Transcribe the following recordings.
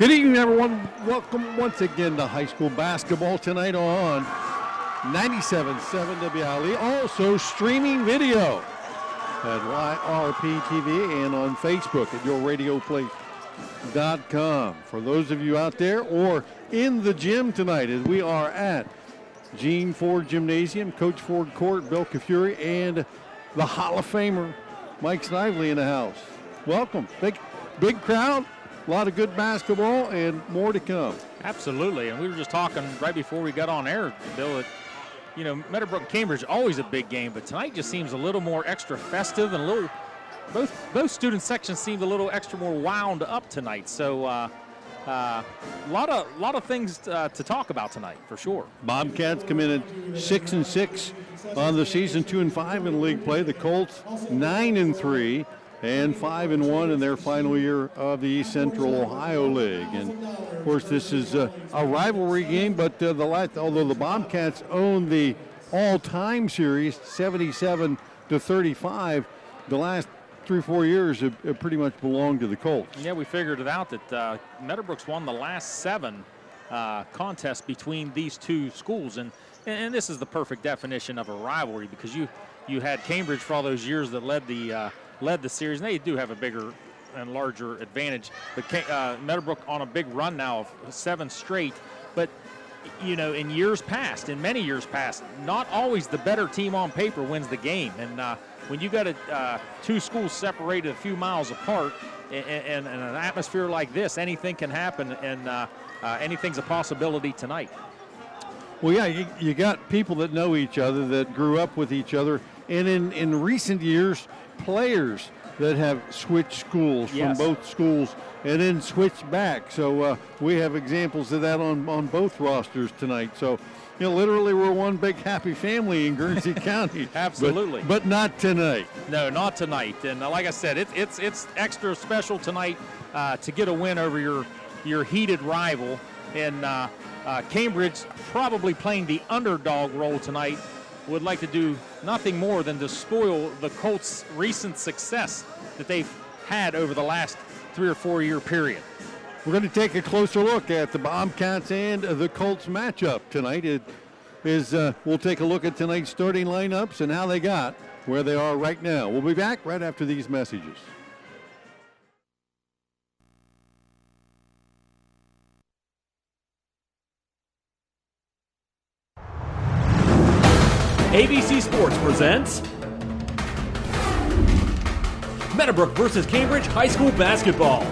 Good evening, everyone. Welcome once again to high school basketball tonight on 97.7 WILE. Also streaming video at YRP TV and on Facebook at yourradioplace.com. For those of you out there or in the gym tonight, as we are at Gene Ford Gymnasium, Coach Ford Court, Bill Kafuri, and the Hall of Famer Mike Snively in the house. Welcome. Big crowd. A lot of good basketball and more to come. Absolutely, and we were just talking right before we got on air, Bill, that, you know, Meadowbrook and Cambridge, always a big game, but tonight just seems a little more extra festive and a little, both student sections seemed a little extra more wound up tonight. So a lot of things to talk about tonight, for sure. Bobcats come in at 6-6 on the season, 2-5 in league play. The Colts 9-3. And 5-1 in their final year of the East Central Ohio League. And of course, this is a rivalry game, but although the Bobcats own the all-time series, 77-35, the last 3-4 years have pretty much belonged to the Colts. Yeah, we figured it out that Meadowbrook's won the last 7 contests between these two schools, and this is the perfect definition of a rivalry, because you had Cambridge for all those years that led the series, and they do have a bigger and larger advantage. But Meadowbrook on a big run now of 7 straight. But, you know, in many years past, not always the better team on paper wins the game. And when you got two schools separated a few miles apart and an atmosphere like this, anything can happen, and anything's a possibility tonight. Well, yeah, you got people that know each other, that grew up with each other, and in recent years, players that have switched schools from both schools and then switched back. So we have examples of that on both rosters tonight. So, you know, literally we're one big happy family in Guernsey County. Absolutely. But not tonight. No, not tonight. And like I said, it's extra special tonight to get a win over your heated rival. And Cambridge, probably playing the underdog role tonight, would like to do nothing more than to spoil the Colts' recent success that they've had over the last 3 or 4 year period. We're going to take a closer look at the Bobcats and the Colts matchup tonight. We'll take a look at tonight's starting lineups and how they got where they are right now. We'll be back right after these messages. ABC Sports presents Meadowbrook versus Cambridge High School Basketball.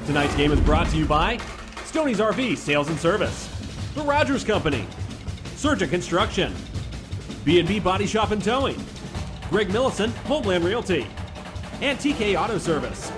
Tonight's game is brought to you by Stoney's RV Sales and Service, The Rogers Company, Surgent Construction, B&B Body Shop and Towing, Greg Milleson, Homeland Realty, and TK Auto Service.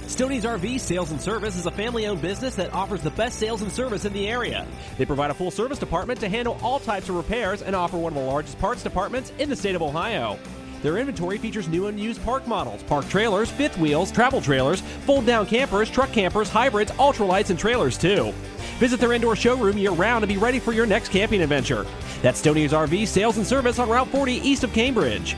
Stoney's RV Sales and Service is a family-owned business that offers the best sales and service in the area. They provide a full service department to handle all types of repairs and offer one of the largest parts departments in the state of Ohio. Their inventory features new and used park models, park trailers, fifth wheels, travel trailers, fold-down campers, truck campers, hybrids, ultralights, and trailers too. Visit their indoor showroom year-round and be ready for your next camping adventure. That's Stoney's RV Sales and Service on Route 40 east of Cambridge.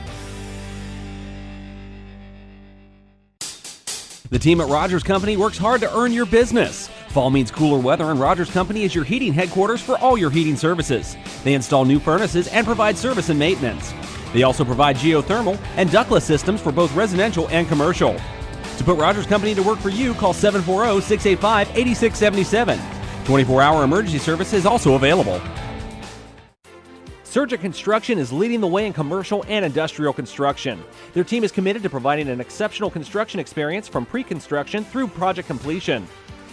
The team at Rogers Company works hard to earn your business. Fall means cooler weather, and Rogers Company is your heating headquarters for all your heating services. They install new furnaces and provide service and maintenance. They also provide geothermal and ductless systems for both residential and commercial. To put Rogers Company to work for you, call 740-685-8677. 24-hour emergency service is also available. Surgent Construction is leading the way in commercial and industrial construction. Their team is committed to providing an exceptional construction experience from pre-construction through project completion.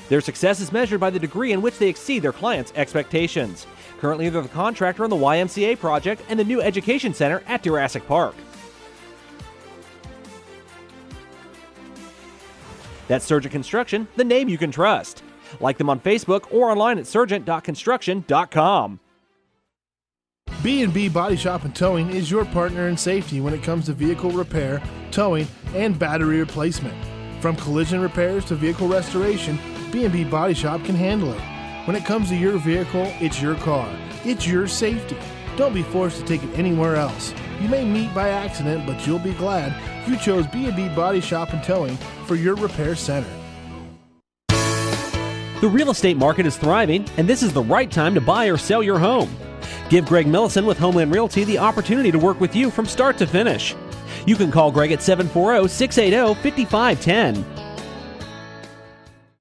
Their success is measured by the degree in which they exceed their clients' expectations. Currently, they're the contractor on the YMCA project and the new education center at Jurassic Park. That's Surgent Construction, the name you can trust. Like them on Facebook or online at surgent.construction.com. B&B Body Shop and Towing is your partner in safety when it comes to vehicle repair, towing, and battery replacement. From collision repairs to vehicle restoration, B&B Body Shop can handle it. When it comes to your vehicle, it's your car. It's your safety. Don't be forced to take it anywhere else. You may meet by accident, but you'll be glad you chose B&B Body Shop and Towing for your repair center. The real estate market is thriving, and this is the right time to buy or sell your home. Give Greg Milleson with Homeland Realty the opportunity to work with you from start to finish. You can call Greg at 740-680-5510.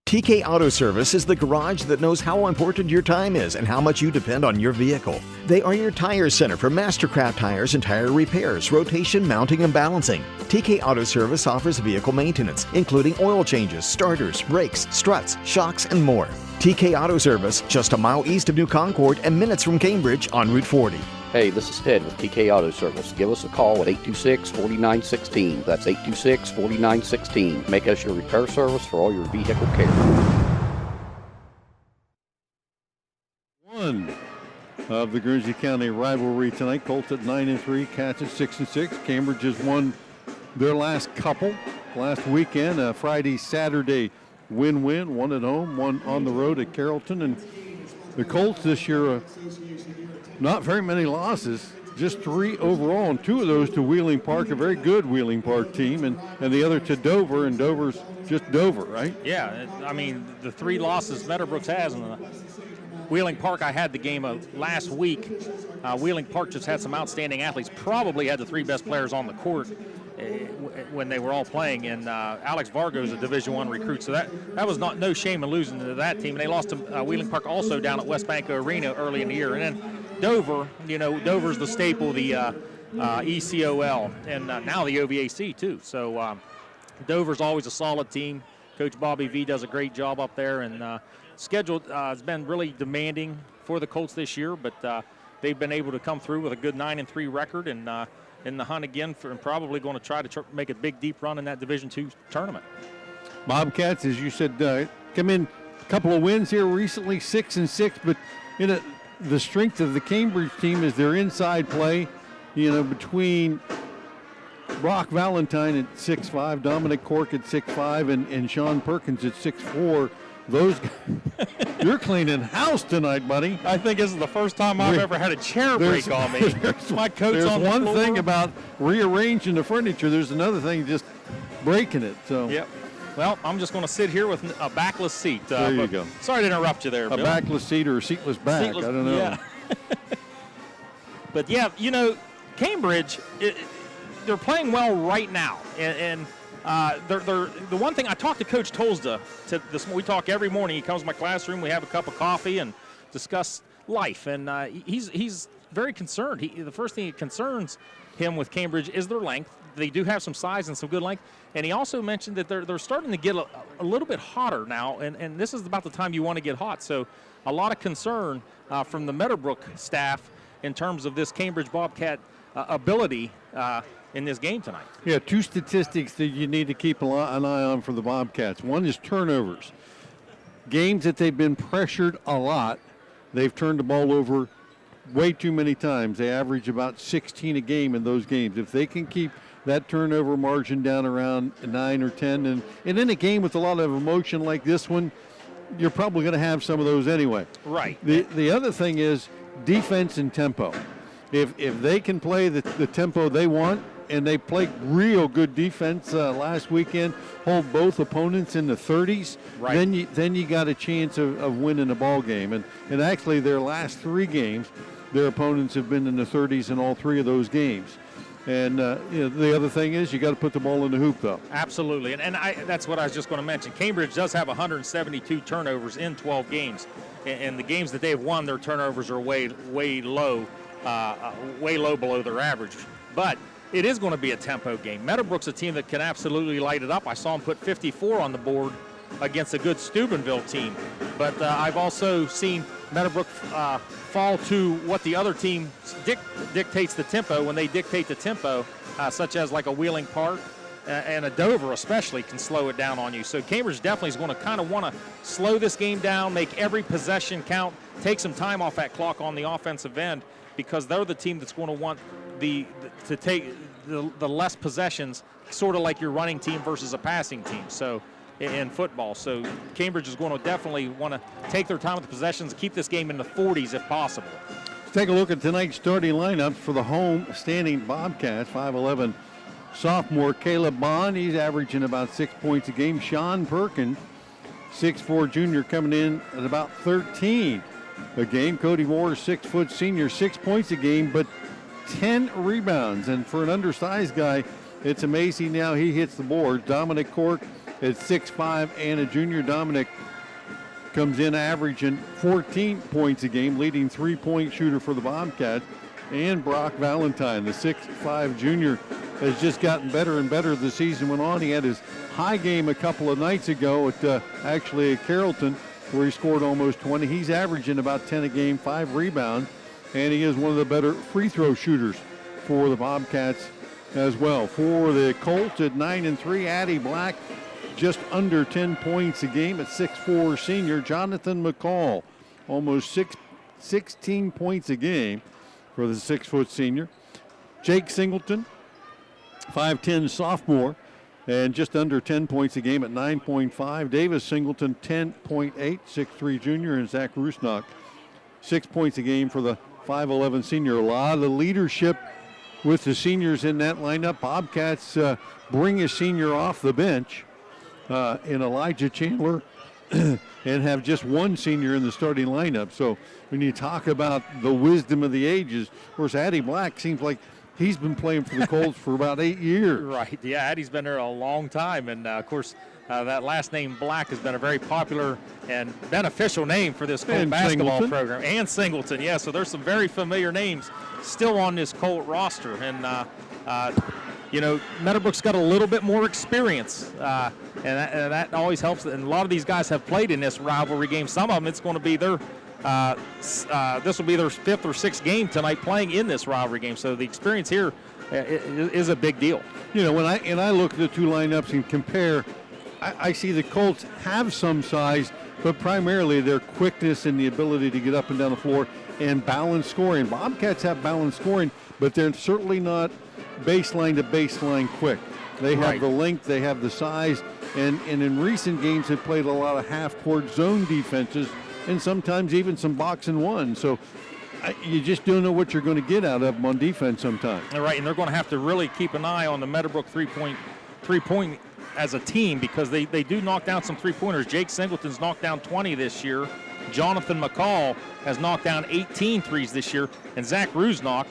TK Auto Service is the garage that knows how important your time is and how much you depend on your vehicle. They are your tire center for Mastercraft tires and tire repairs, rotation, mounting, and balancing. TK Auto Service offers vehicle maintenance, including oil changes, starters, brakes, struts, shocks, and more. TK Auto Service, just a mile east of New Concord and minutes from Cambridge on Route 40. Hey, this is Ted with TK Auto Service. Give us a call at 826-4916. That's 826-4916. Make us your repair service for all your vehicle care. One of the Guernsey County rivalry tonight. Colts at 9-3, Cats at 6-6. Cambridge has won their last couple last weekend. Friday, Saturday win-win. One at home, one on the road at Carrollton. And the Colts this year, not very many losses, just 3 overall, and 2 of those to Wheeling Park, a very good Wheeling Park team, and the other to Dover, and Dover's just Dover, right? Yeah, I mean, the 3 losses Meadowbrook has, and Wheeling Park, I had the game last week. Wheeling Park just had some outstanding athletes, probably had the 3 best players on the court when they were all playing, and Alex Vargo is a Division I recruit, so that was no shame in losing to that team. And they lost to Wheeling Park also down at West Banco Arena early in the year. And then Dover, Dover's the staple, the ECOL, and now the OVAC too. So Dover's always a solid team. Coach Bobby V does a great job up there, and schedule has been really demanding for the Colts this year, but they've been able to come through with a good 9-3 record, and in the hunt again for, and probably going to try to make a big deep run in that Division II tournament. Bobcats, as you said, come in a couple of wins here recently, 6-6, but the strength of the Cambridge team is their inside play, between Brock Valentine at 6'5", Dominic Cork at 6'5", and Sean Perkins at 6'4". Those guys, you're cleaning house tonight, buddy. I think this is the first time I've ever had a chair break on me. My coat's on the floor. There's one thing about rearranging the furniture. There's another thing just breaking it. So. Yep. Well, I'm just going to sit here with a backless seat. There you go. Sorry to interrupt you there, Bill. A backless seat or a seatless back. Seatless, I don't know. Yeah. But, yeah, Cambridge, they're playing well right now. And they're the one thing, I talked to Coach Tolsda. We talk every morning. He comes to my classroom. We have a cup of coffee and discuss life. And he's very concerned. The first thing that concerns him with Cambridge is their length. They do have some size and some good length. And he also mentioned that they're starting to get a little bit hotter now, and this is about the time you want to get hot. So a lot of concern from the Meadowbrook staff in terms of this Cambridge Bobcat ability in this game tonight. Yeah, 2 statistics that you need to keep an eye on for the Bobcats. One is turnovers. Games that they've been pressured a lot, they've turned the ball over way too many times. They average about 16 a game in those games. If they can keep that turnover margin down around 9 or 10, and in a game with a lot of emotion like this one, you're probably going to have some of those anyway. Right. The other thing is defense and tempo. If they can play the tempo they want, and they played real good defense last weekend, hold both opponents in the 30s, right, then you got a chance of winning a ball game. And actually their last 3 games, their opponents have been in the 30s in all 3 of those games. And the other thing is you got to put the ball in the hoop, though. Absolutely, and that's what I was just going to mention. Cambridge does have 172 turnovers in 12 games, and the games that they've won, their turnovers are way low below their average. But it is going to be a tempo game. Meadowbrook's a team that can absolutely light it up. I saw them put 54 on the board against a good Steubenville team. But I've also seen Meadowbrook fall to what the other team dictates the tempo. When they dictate the tempo, such as like a Wheeling Park and a Dover especially, can slow it down on you. So Cambridge definitely is going to kind of want to slow this game down, make every possession count, take some time off that clock on the offensive end, because they're the team that's going to want to take the less possessions, sort of like your running team versus a passing team. So in football. So Cambridge is going to definitely want to take their time with the possessions, keep this game in the 40s if possible. Let's take a look at tonight's starting lineups for the home standing Bobcats. 5'11" sophomore Caleb Bond, he's averaging about 6 points a game. Sean Perkins, 6'4" junior, coming in at about 13 a game. Cody Moore, 6' senior, 6 points a game, but 10 rebounds. And for an undersized guy, it's amazing now he hits the board. Dominic Cork at 6'5" and a junior. Dominic comes in averaging 14 points a game, leading three-point shooter for the Bobcats. And Brock Valentine, the 6'5" junior, has just gotten better and better as the season went on. He had his high game a couple of nights ago at actually at Carrollton, where he scored almost 20. He's averaging about 10 a game, 5 rebounds, and he is one of the better free throw shooters for the Bobcats as well. For the Colts at 9-3, Addie Black just under 10 points a game at 6'4" senior. Jonathan McCall, almost 16 points a game for the 6' senior. Jake Singleton, 5'10" sophomore, and just under 10 points a game at 9.5. Davis Singleton, 10.8, 6'3" junior, and Zach Rusnock, 6 points a game for the 5'11" senior. A lot of leadership with the seniors in that lineup. Bobcats bring a senior off the bench in Elijah Chandler and have just one senior in the starting lineup. So when you talk about the wisdom of the ages, of course, Addie Black seems like he's been playing for the Colts for about 8 years. Right, yeah, Addie's been there a long time. And, of course, that last name Black has been a very popular and beneficial name for this Colt basketball program. And Singleton, yeah, so there's some very familiar names still on this Colt roster. And, you know, Meadowbrook's got a little bit more experience, and that always helps. And a lot of these guys have played in this rivalry game. Some of them, it's going to be their this will be their 5th or 6th game tonight playing in this rivalry game. So the experience here is a big deal. You know, when I look at the two lineups and compare, I see the Colts have some size, but primarily their quickness and the ability to get up and down the floor and balanced scoring. Bobcats have balanced scoring, but they're certainly not baseline to baseline quick. They have the length, they have the size, and in recent games have played a lot of half-court zone defenses and sometimes even some box and one. So you just don't know what you're going to get out of them on defense sometimes. All right, and they're going to have to really keep an eye on the Meadowbrook three-point as a team, because they do knock down some three-pointers. Jake Singleton's knocked down 20 this year. Jonathan McCall has knocked down 18 threes this year. And Zach Rusnock,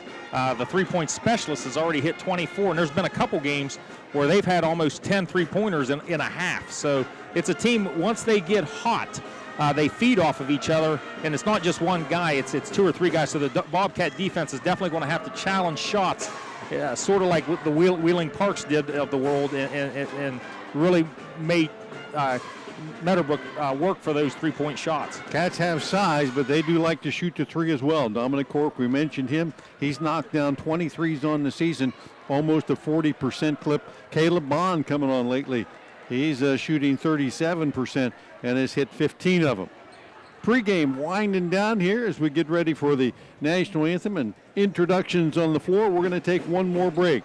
the three-point specialist, has already hit 24. And there's been a couple games where they've had almost 10 three-pointers in a half. So it's a team, once they get hot, they feed off of each other. And it's not just one guy, it's 2 or 3 guys. So the Bobcat defense is definitely going to have to challenge shots, sort of like what the Wheeling Parks did of the world, and really made Meadowbrook work for those three-point shots. Cats have size, but they do like to shoot the three as well. Dominic Cork, we mentioned him. He's knocked down 23s on the season, almost a 40% clip. Caleb Bond coming on lately. He's shooting 37% and has hit 15 of them. Pre-game winding down here as we get ready for the national anthem and introductions on the floor. We're going to take one more break.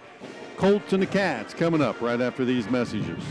Colts and the Cats coming up right after these messages.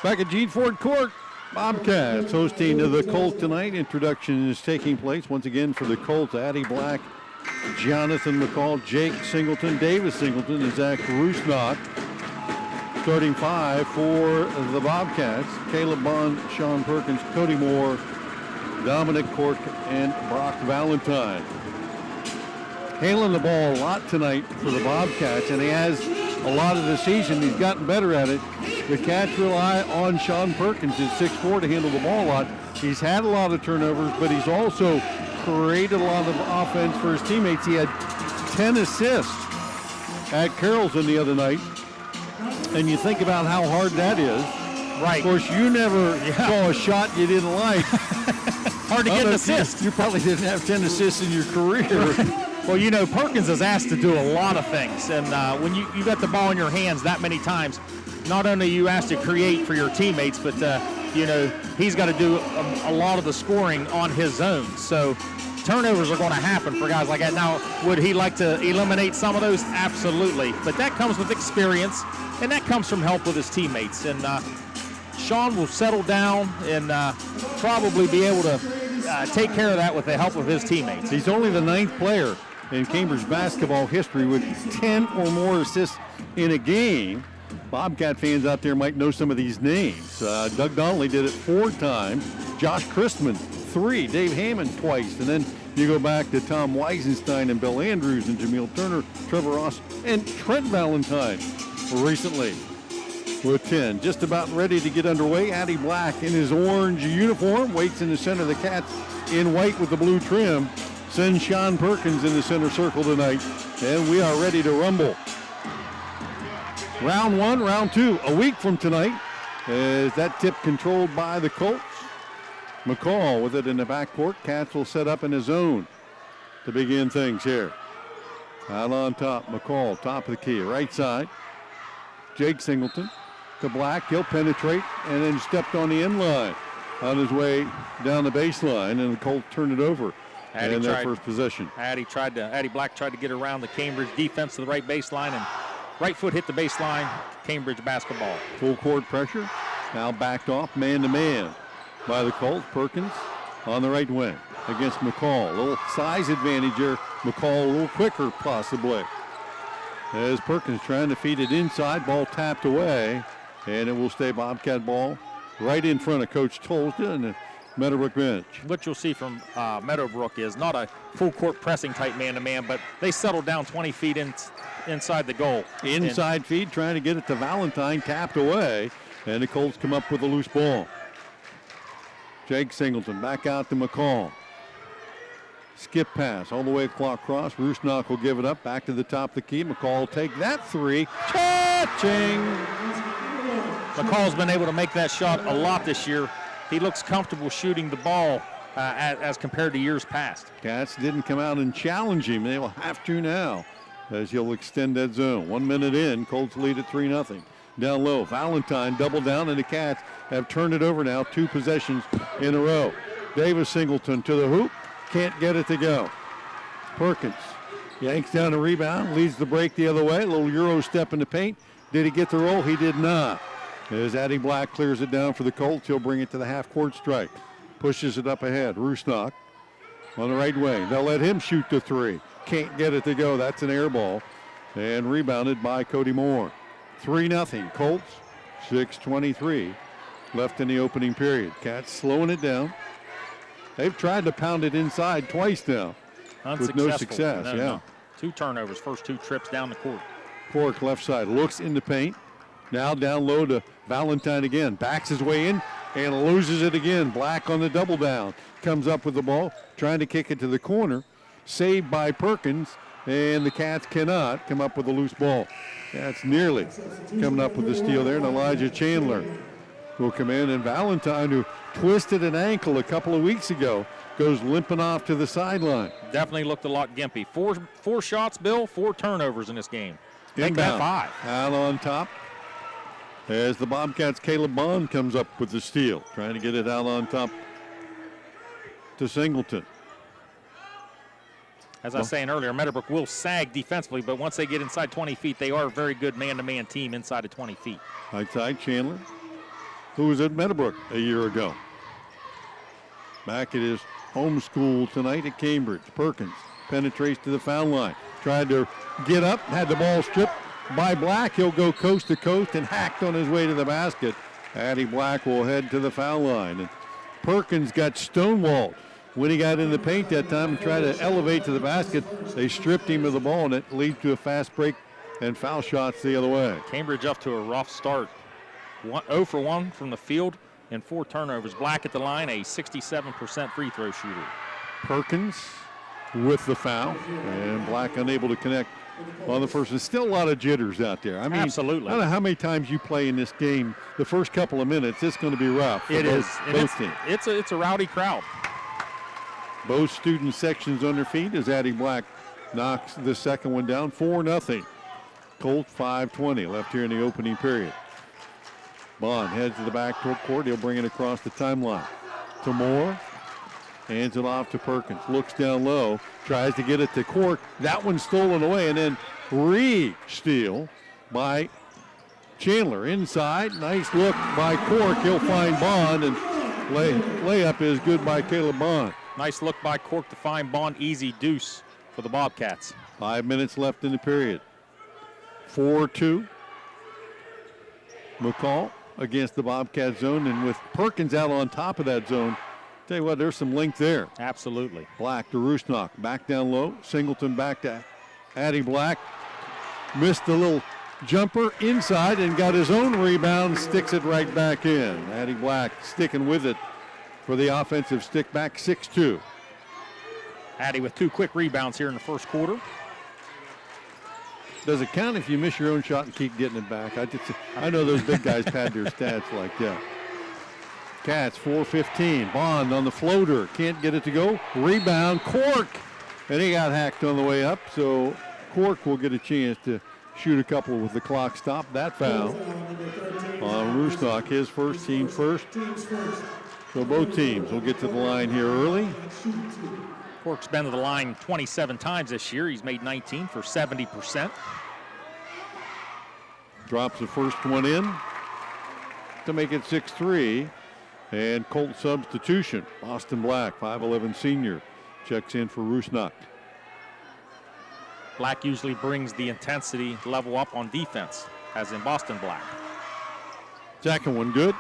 Back at Gene Ford Court, Bobcats hosting the Colts tonight. Introduction is taking place once again for the Colts. Addie Black, Jonathan McCall, Jake Singleton, Davis Singleton, and Zach Rusnak. Starting 5 for the Bobcats: Caleb Bond, Sean Perkins, Cody Moore, Dominic Cork, and Brock Valentine. Handling the ball a lot tonight for the Bobcats, and he has a lot of the season. He's gotten better at it. The Cats rely on Sean Perkins at 6'4" to handle the ball a lot. He's had a lot of turnovers, but he's also created a lot of offense for his teammates. He had 10 assists at Carrollton the other night, and you think about how hard that is. Right. Of course, you never saw a shot you didn't like. Hard to get an assist. You probably didn't have 10 assists in your career. Well, you know, Perkins is asked to do a lot of things, and when you got the ball in your hands that many times, not only are you asked to create for your teammates, but you know, he's got to do a lot of the scoring on his own. So turnovers are going to happen for guys like that. Now, would he like to eliminate some of those? Absolutely. But that comes with experience, and that comes from help with his teammates. And Sean will settle down and probably be able to take care of that with the help of his teammates. He's only the 9th player in Cambridge basketball history with 10 or more assists in a game. Bobcat fans out there might know some of these names. Doug Donnelly did it 4 times. Josh Christman, 3. Dave Hammond twice. And then you go back to Tom Weisenstein and Bill Andrews and Jameel Turner, Trevor Ross, and Trent Valentine recently with 10. Just about ready to get underway. Addie Black in his orange uniform waits in the center of the Cats in white with the blue trim. Sends Sean Perkins in the center circle tonight, and we are ready to rumble. Round 1, round 2, a week from tonight. Is that tip controlled by the Colts? McCall with it in the backcourt. Cats will set up in his zone to begin things here. Out on top, McCall, top of the key, right side. Jake Singleton to Black. He'll penetrate and then stepped on the end line on his way down the baseline, and the Colts turn it over in their first possession. Addie Black tried to get around the Cambridge defense to the right baseline, and right foot hit the baseline. Cambridge basketball. Full court pressure. Now backed off man-to-man by the Colts. Perkins on the right wing against McCall. A little size advantage here. McCall a little quicker possibly. As Perkins trying to feed it inside. Ball tapped away. And it will stay Bobcat ball right in front of Coach Tolston and the Meadowbrook bench. What you'll see from Meadowbrook is not a full court pressing type man-to-man, but they settled down 20 feet inside the goal. Inside feed, trying to get it to Valentine, tapped away, and the Colts come up with a loose ball. Jake Singleton back out to McCall. Skip pass all the way across. Rusnak will give it up, back to the top of the key. McCall will take that 3. Cha-ching! McCall's been able to make that shot a lot this year. He looks comfortable shooting the ball as compared to years past. Cats didn't come out and challenge him. They will have to now as he'll extend that zone. 1 minute in, Colts lead at 3-0. Down low, Valentine double down, and the Cats have turned it over now, 2 possessions in a row. Davis Singleton to the hoop, can't get it to go. Perkins yanks down a rebound, leads the break the other way. A little Euro step in the paint. Did he get the roll? He did not. As Addie Black clears it down for the Colts, he'll bring it to the half-court stripe. Pushes it up ahead. Rusnak on the right wing. They'll let him shoot the 3. Can't get it to go. That's an air ball. And rebounded by Cody Moore. 3-0. Colts, 6:23 left in the opening period. Cats slowing it down. They've tried to pound it inside twice now. With no success. No. 2 turnovers, first 2 trips down the court. Cork left side looks in the paint. Now down low to Valentine again. Backs his way in and loses it again. Black on the double down. Comes up with the ball, trying to kick it to the corner. Saved by Perkins, and the Cats cannot come up with a loose ball. That's nearly coming up with the steal there, and Elijah Chandler will come in. And Valentine, who twisted an ankle a couple of weeks ago, goes limping off to the sideline. Definitely looked a lot gimpy. Four shots, Bill, 4 turnovers in this game. Make that 5. Out on top. As the Bobcats' Caleb Bond comes up with the steal, trying to get it out on top to Singleton. As I was saying earlier, Meadowbrook will sag defensively, but once they get inside 20 feet, they are a very good man-to-man team inside of 20 feet. Right side, Chandler, who was at Meadowbrook a year ago. Back at his home school tonight at Cambridge. Perkins penetrates to the foul line. Tried to get up, had the ball stripped by Black. He'll go coast to coast and hacked on his way to the basket. Addie Black will head to the foul line. And Perkins got stonewalled when he got in the paint that time and tried to elevate to the basket. They stripped him of the ball, and it leads to a fast break and foul shots the other way. Cambridge up to a rough start. 0 for 1 from the field and 4 turnovers. Black at the line, a 67% free throw shooter. Perkins with the foul, and Black unable to connect on the first. There's still a lot of jitters out there. I mean, absolutely. I don't know how many times you play in this game. The first couple of minutes, it's going to be rough. It is. Both teams. It's a rowdy crowd. Both student sections on their feet as Addie Black knocks the second one down, 4-0. Colts 5:20 left here in the opening period. Bond heads to the back court. He'll bring it across the timeline to Moore. Hands it off to Perkins. Looks down low. Tries to get it to Cork. That one's stolen away. And then re-steal by Chandler. Inside. Nice look by Cork. He'll find Bond. And layup is good by Caleb Bond. Nice look by Cork to find Bond. Easy deuce for the Bobcats. 5 minutes left in the period. 4-2. McCall against the Bobcat zone. And with Perkins out on top of that zone, tell you what, there's some length there. Absolutely. Black to Rusnak. Back down low. Singleton back to Addie Black. Missed a little jumper inside and got his own rebound. Sticks it right back in. Addie Black sticking with it for the offensive stick back. 6-2. Addie with 2 quick rebounds here in the first quarter. Does it count if you miss your own shot and keep getting it back? I know those big guys pad their stats like that. Cats 4:15. Bond on the floater. Can't get it to go. Rebound. Cork. And he got hacked on the way up. So Cork will get a chance to shoot a couple with the clock stopped. That foul on Rusnak. His first, team first. So both teams will get to the line here early. Cork's been to the line 27 times this year. He's made 19 for 70%. Drops the first one in to make it 6-3. And Colt substitution. Boston Black, 5'11 senior, checks in for Rusnak. Black usually brings the intensity level up on defense, as in Boston Black. Second one good.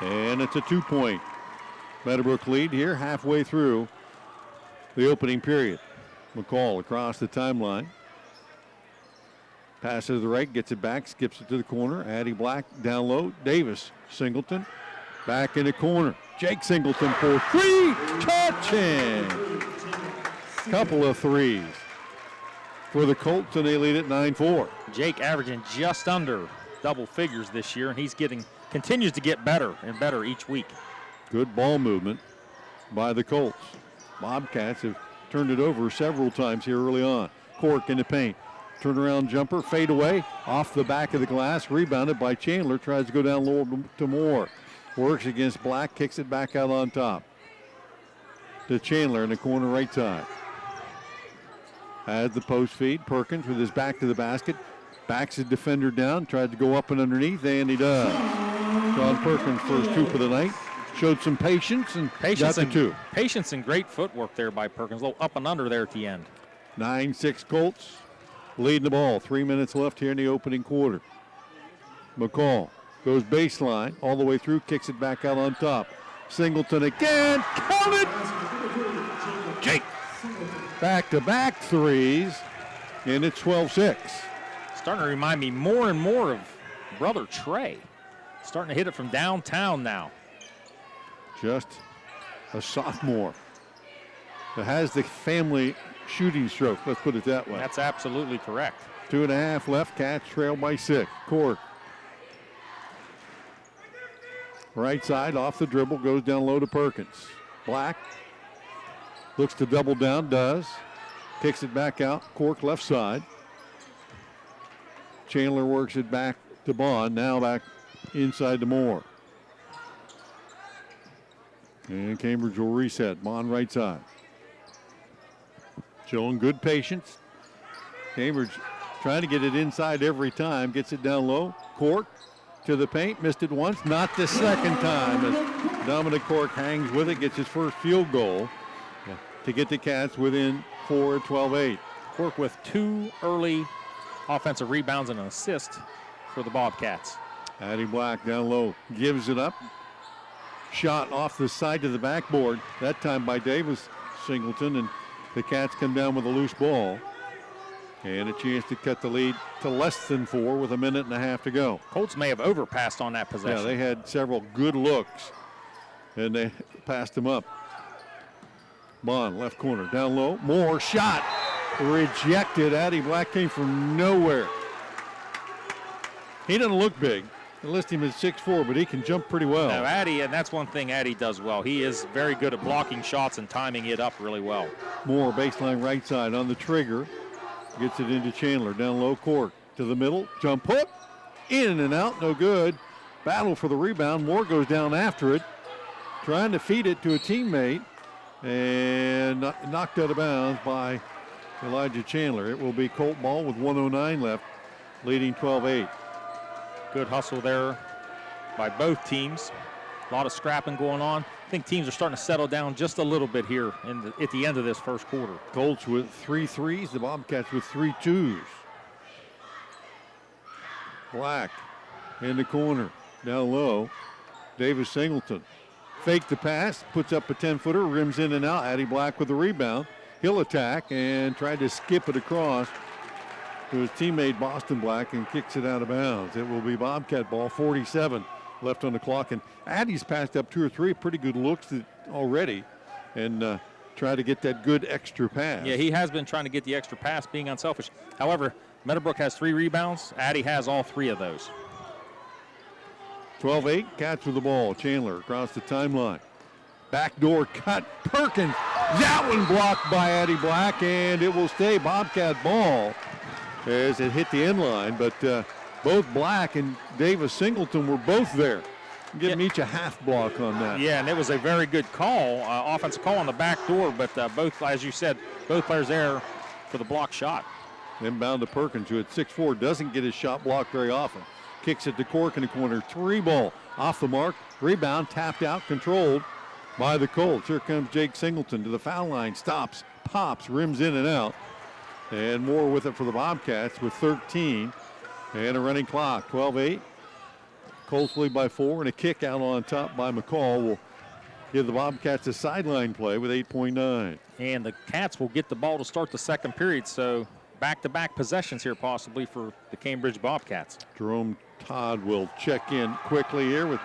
And it's a 2-point Meadowbrook lead here halfway through the opening period. McCall across the timeline. Passes to the right, gets it back, skips it to the corner. Addie Black down low. Davis, Singleton, back in the corner. Jake Singleton for 3, touching. Couple of threes for the Colts, and they lead at 9-4. Jake averaging just under double figures this year, and he's continues to get better and better each week. Good ball movement by the Colts. Bobcats have turned it over several times here early on. Cork in the paint. Turnaround jumper, fade away, off the back of the glass, rebounded by Chandler, tries to go down low to Moore. Works against Black, kicks it back out on top to Chandler in the corner right side. Has the post feed. Perkins with his back to the basket. Backs the defender down, tried to go up and underneath, and he does. John Perkins first 2 for the night. Showed some patience and got the 2. Patience and great footwork there by Perkins. A little up and under there at the end. 9-6 Colts leading the ball. 3 minutes left here in the opening quarter. McCall goes baseline all the way through, kicks it back out on top. Singleton again, count it! Jake. Back-to-back threes, and it's 12-6. Starting to remind me more and more of brother Trey. Starting to hit it from downtown now. Just a sophomore that has the family shooting stroke, let's put it that way. That's absolutely correct. 2.5 left, Cats trail by 6. Cork. Right side, off the dribble, goes down low to Perkins. Black looks to double down, does. Kicks it back out, Cork left side. Chandler works it back to Bond, now back inside to Moore. And Cambridge will reset, Bond right side. showing good patience. Cambridge trying to get it inside every time. Gets it down low. Cork to the paint. Missed it once. Not the second time. As Dominic Cork hangs with it. Gets his first field goal to get the Cats within 4 at 12-8. Cork with 2 early offensive rebounds and an assist for the Bobcats. Addie Black down low. Gives it up. Shot off the side of the backboard. That time by Davis Singleton. And the Cats come down with a loose ball. And a chance to cut the lead to less than 4 with a minute and a half to go. Colts may have overpassed on that possession. Yeah, they had several good looks, and they passed them up. Bond, left corner, down low. Moore, shot, rejected. Addie Black came from nowhere. He doesn't look big. They list him at 6'4", but he can jump pretty well. No, Addie, and that's one thing Addie does well. He is very good at blocking shots and timing it up really well. Moore, baseline right side on the trigger. Gets it into Chandler, down low. Cork to the middle, jump hook, in and out, no good. Battle for the rebound. Moore goes down after it, trying to feed it to a teammate, and knocked out of bounds by Elijah Chandler. It will be Colt ball with 1:09 left, leading 12-8. Good hustle there by both teams. A lot of scrapping going on. I think teams are starting to settle down just a little bit here at the end of this first quarter. Colts with 3 threes, the Bobcats with 3 twos. Black in the corner, down low. Davis Singleton. Fake the pass, puts up a 10-footer, rims in and out. Addie Black with the rebound. He'll attack and tried to skip it across to his teammate Boston Black and kicks it out of bounds. It will be Bobcat ball, 47 left on the clock. And Addie's passed up 2 or 3 pretty good looks already and try to get that good extra pass. Yeah, he has been trying to get the extra pass, being unselfish. However, Meadowbrook has 3 rebounds. Addie has all 3 of those. 12-8, Cats with the ball. Chandler across the timeline. Backdoor cut, Perkins. That one blocked by Addie Black, and it will stay Bobcat ball as it hit the end line. But both Black and Davis Singleton were both there. Give them each a half block on that. Yeah, and it was a very good call, offensive call on the back door, but both, as you said, both players there for the block shot. Inbound to Perkins, who at 6'4", doesn't get his shot blocked very often. Kicks it to Cork in the corner. 3 ball off the mark. Rebound, tapped out, controlled by the Colts. Here comes Jake Singleton to the foul line. Stops, pops, rims in and out. And more with it for the Bobcats with 13 and a running clock. 12-8. Colts lead by 4, and a kick out on top by McCall will give the Bobcats a sideline play with 8.9. And the Cats will get the ball to start the second period, so back-to-back possessions here possibly for the Cambridge Bobcats. Jerome Todd will check in quickly here with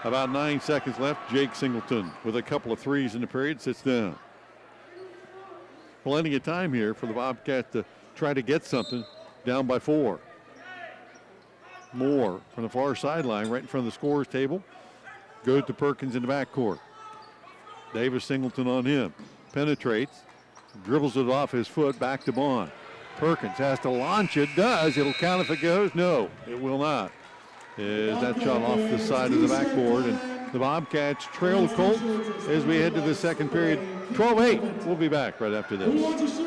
about 9 seconds left. Jake Singleton with a couple of threes in the period sits down. Plenty of time here for the Bobcats to try to get something, down by 4. Moore from the far sideline, right in front of the scorer's table. Goes to Perkins in the backcourt. Davis Singleton on him. Penetrates. Dribbles it off his foot, back to Bond. Perkins has to launch it. Does. It'll count if it goes. No, it will not. Is that shot off the side of the backboard. And the Bobcats trail the Colts as we head to the second period. 12-8. We'll be back right after this.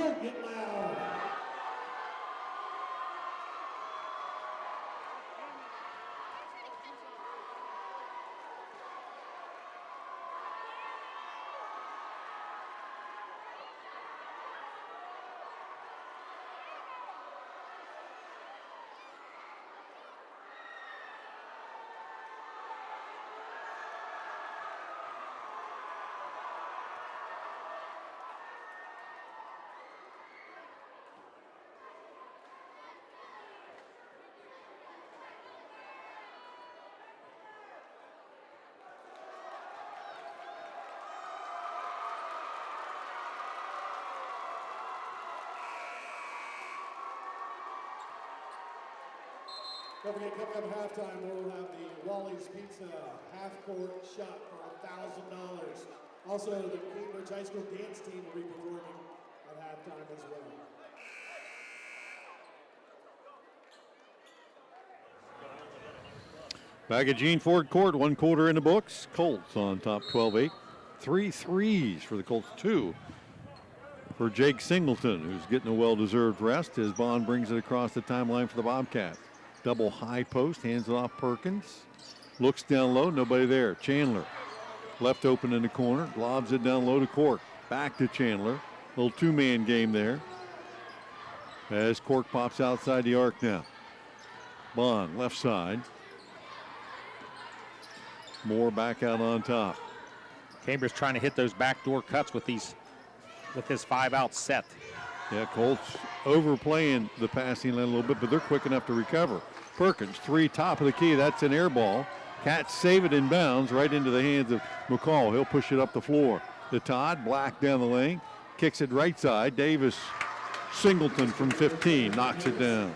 Don't forget, coming up halftime, we'll have the Wally's Pizza half-court shot for $1,000. Also, the Cambridge High School dance team will be performing at halftime as well. Back at Gene Ford Court, 1 quarter in the books. Colts on top 12-8. 3 threes for the Colts, 2 for Jake Singleton, who's getting a well-deserved rest as Bond brings it across the timeline for the Bobcats. Double high post, hands it off Perkins. Looks down low, nobody there. Chandler, left open in the corner, lobs it down low to Cork. Back to Chandler. Little two-man game there. As Cork pops outside the arc now. Bond, left side. Moore back out on top. Cambridge trying to hit those backdoor cuts with his 5-out set. Yeah, Colts overplaying the passing lane a little bit, but they're quick enough to recover. Perkins, 3 top of the key. That's an air ball. Cats save it in bounds right into the hands of McCall. He'll push it up the floor. To Todd, Black down the lane. Kicks it right side. Davis, Singleton from 15, knocks it down.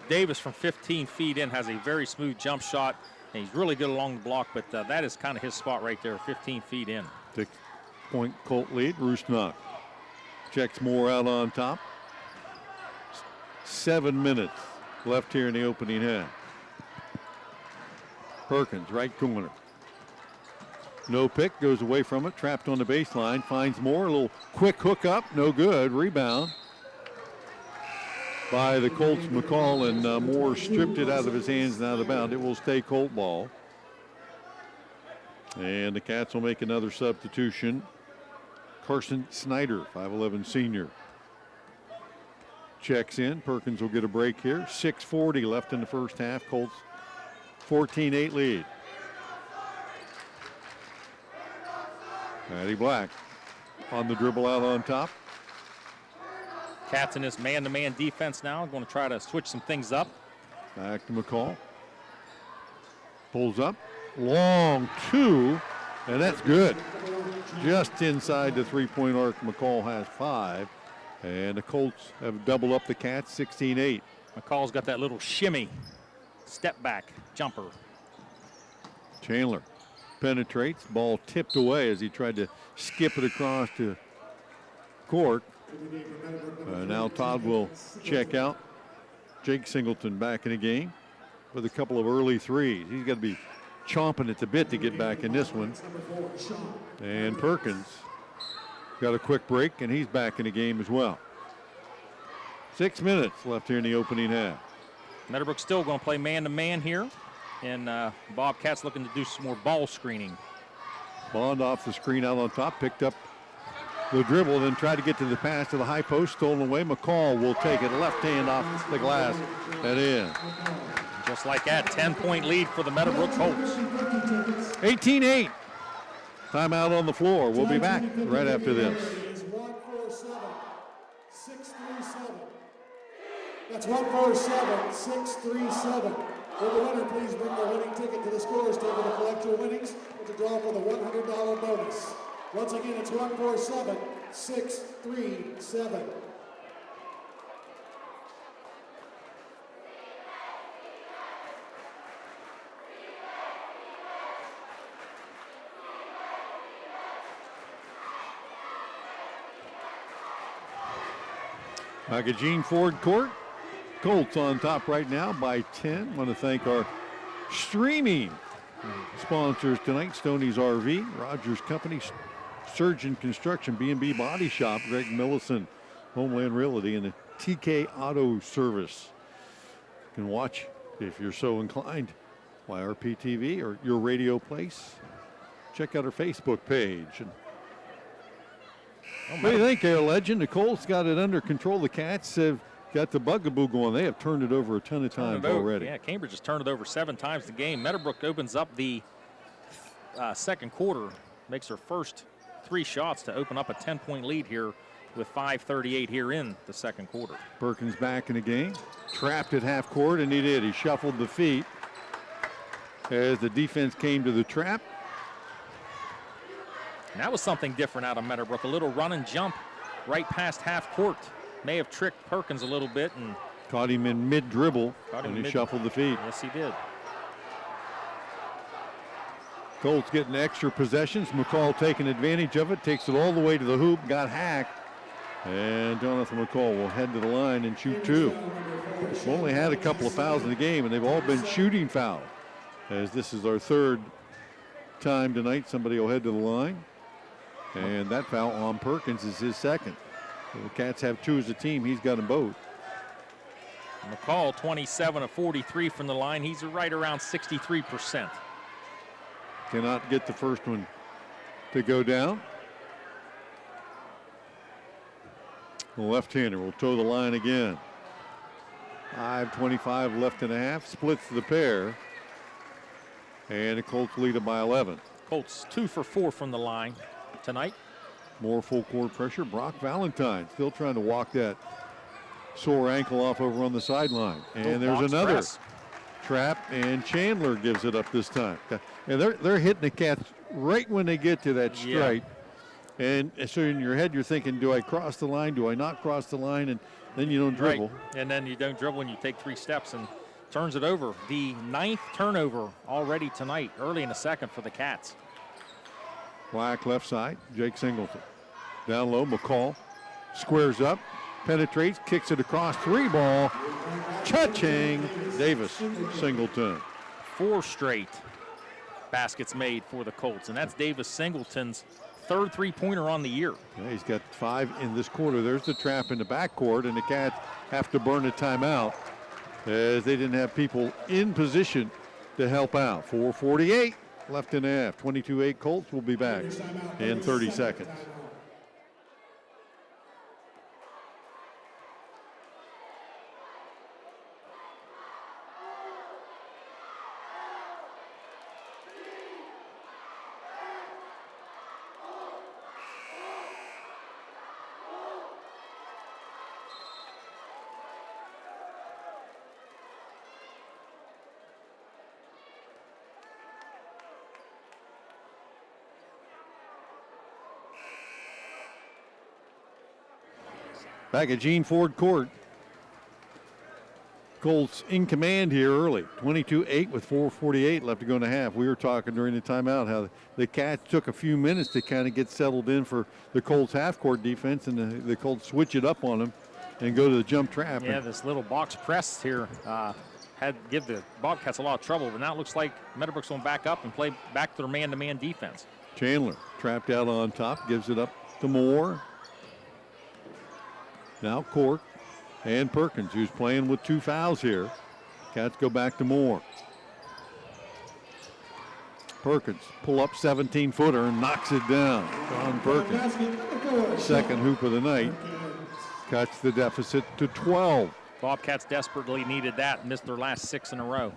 Davis from 15 feet in has a very smooth jump shot. And he's really good along the block, but that is kind of his spot right there, 15 feet in. 6-point Colt lead. Rusnak checks Moore out on top. 7 minutes left here in the opening half. Perkins, right corner. No pick, goes away from it, trapped on the baseline, finds Moore, a little quick hook up, no good, rebound by the Colts. McCall, and Moore stripped it out of his hands and out of bounds. It will stay Colt ball. And the Cats will make another substitution. Carson Snyder, 5'11" senior, checks in. Perkins will get a break here. 6:40 left in the first half. Colts 14-8 lead. Matty Black on the dribble out on top. Cats in this man-to-man defense now. Going to try to switch some things up. Back to McCall. Pulls up. Long 2, and that's good. Just inside the 3-point arc. McCall has 5. And the Colts have doubled up the Cats, 16-8. McCall's got that little shimmy, step back jumper. Chandler penetrates. Ball tipped away as he tried to skip it across to Cork. Now Todd will check out. Jake Singleton back in the game with a couple of early threes. He's got to be chomping at the bit to get back in this one. And Perkins got a quick break, and he's back in the game as well. 6 minutes left here in the opening half. Meadowbrook still going to play man-to-man here. And Bobcats looking to do some more ball screening. Bond off the screen out on top, picked up the dribble, then tried to get to the pass to the high post, stolen away. McCall will take it, left hand off the glass and in. Just like that, 10-point lead for the Meadowbrook Colts. 18-8. Timeout on the floor. We'll be back right after this. That's 147-637. For the winner, please bring the winning ticket to the scores table to collect your winnings and to draw for the $100 bonus. Once again, it's 147-637. Back at Gene Ford Court. Colts on top right now by 10. Want to thank our streaming sponsors tonight: Stoney's RV, Rogers Company, Surgent Construction, B&B Body Shop, Greg Milleson, Homeland Realty, and the TK Auto Service. You can watch, if you're so inclined, YRP TV or your radio place. Check out our Facebook page. And what do you think there, Legend? The Colts got it under control. The Cats have got the bugaboo going. They have turned it over a ton of times already. Yeah, Cambridge has turned it over 7 times the game. Meadowbrook opens up the second quarter, makes her first 3 shots to open up a 10-point lead here with 5:38 here in the second quarter. Perkins back in the game, trapped at half court, and he did. He shuffled the feet as the defense came to the trap. And that was something different out of Meadowbrook, a little run and jump right past half court. May have tricked Perkins a little bit and caught him in mid-dribble, and he shuffled the feet. Yes, he did. Colts getting extra possessions. McCall taking advantage of it, takes it all the way to the hoop, got hacked. And Jonathan McCall will head to the line and shoot 2. We've only had a couple of fouls in the game, and they've all been shooting fouls. As this is our 3rd time tonight, somebody will head to the line. And that foul on Perkins is his second. So the Cats have 2 as a team. He's got them both. McCall, 27 of 43 from the line. He's right around 63%. Cannot get the first one to go down. The left-hander will toe the line again. 5:25 left and a half. Splits the pair. And the Colts lead it by 11. Colts 2 for 4 from the line tonight. More full court pressure. Brock Valentine still trying to walk that sore ankle off over on the sideline. And there's another press. Trap, and Chandler gives it up this time. And they're hitting the Cats right when they get to that stripe. Yeah. And so in your head you're thinking, do I cross the line? Do I not cross the line? And then you don't dribble. Right. And then you don't dribble and you take 3 steps and turns it over. The 9th turnover already tonight, early in the second for the Cats. Black left side, Jake Singleton. Down low, McCall squares up, penetrates, kicks it across, 3 ball. Cha-ching, Davis Singleton. 4 straight baskets made for the Colts, and that's Davis Singleton's 3rd three-pointer on the year. Yeah, he's got 5 in this quarter. There's the trap in the backcourt, and the Cats have to burn a timeout as they didn't have people in position to help out. 4:48 left in the half. 22-8 Colts will be back in 30 seconds. Back at Gene Ford Court. Colts in command here early. 22-8 with 4:48 left to go in the half. We were talking during the timeout how the Cats took a few minutes to kind of get settled in for the Colts half-court defense, and the Colts switch it up on them and go to the jump trap. Yeah, this little box press here had give the Bobcats a lot of trouble, but now it looks like Meadowbrook's going to back up and play back to their man-to-man defense. Chandler trapped out on top, gives it up to Moore. Now Cork and Perkins, who's playing with 2 fouls here. Cats go back to Moore. Perkins pull up 17-footer and knocks it down. John Perkins, second hoop of the night, cuts the deficit to 12. Bobcats desperately needed that and missed their last 6 in a row.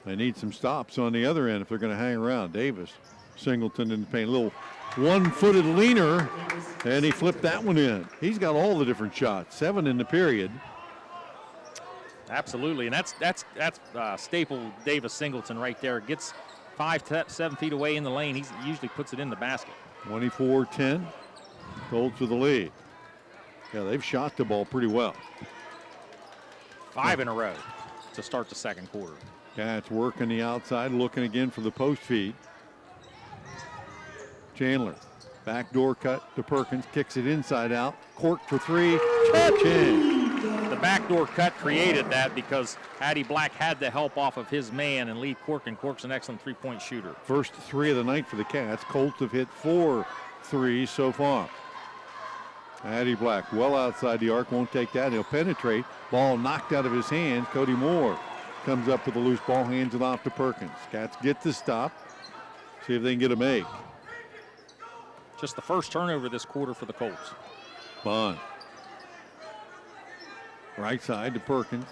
They need some stops on the other end if they're going to hang around. Davis, Singleton in the paint, a little one-footed leaner, and he flipped that one in. He's got all the different shots, 7 in the period. Absolutely, and that's staple Davis Singleton right there. Gets 5-7 feet away in the lane. He usually puts it in the basket. 24-10, Colts with the lead. Yeah, they've shot the ball pretty well. 5 in a row to start the second quarter. Cats working the outside, looking again for the post feed. Chandler, backdoor cut to Perkins, kicks it inside out. Cork for 3, cha-ching. The backdoor cut created that because Addy Black had the help off of his man and lead Cork, and Cork's an excellent three-point shooter. First 3 of the night for the Cats. Colts have hit 4 threes so far. Addy Black well outside the arc, won't take that. He'll penetrate. Ball knocked out of his hands. Cody Moore comes up with a loose ball, hands it off to Perkins. Cats get the stop. See if they can get a make. Just the first turnover this quarter for the Colts. Bond. Right side to Perkins.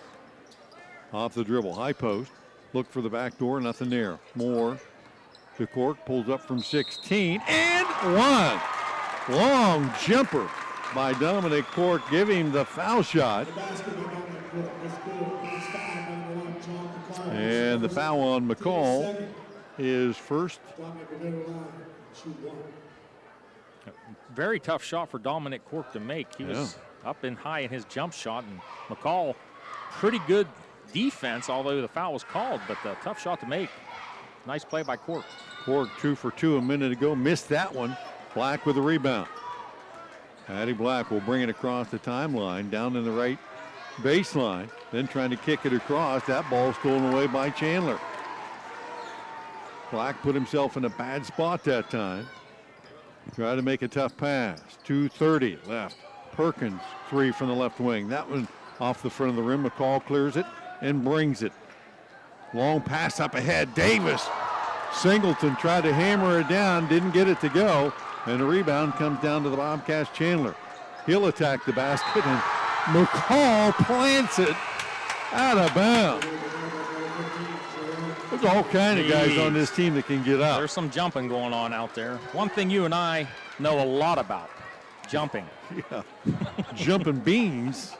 Off the dribble, high post. Look for the back door, nothing there. Moore to Cork, pulls up from 16, and 1. Long jumper by Dominic Cork, giving the foul shot. And the foul on McCall is first. Very tough shot for Dominic Cork to make. He was up and high in his jump shot, and McCall, pretty good defense, although the foul was called, but a tough shot to make. Nice play by Cork. Cork 2 for 2 a minute ago, missed that one. Black with the rebound. Addy Black will bring it across the timeline, down in the right baseline, then trying to kick it across. That ball stolen away by Chandler. Black put himself in a bad spot that time. Try to make a tough pass. 2:30 left. Perkins, 3 from the left wing. That one off the front of the rim. McCall clears it and brings it. Long pass up ahead. Davis. Singleton tried to hammer it down, didn't get it to go, and the rebound comes down to the Bobcats. Chandler. He'll attack the basket, and McCall plants it out of bounds. There's all kind of guys on this team that can get up. There's some jumping going on out there. One thing you and I know a lot about, jumping. Yeah, jumping beans.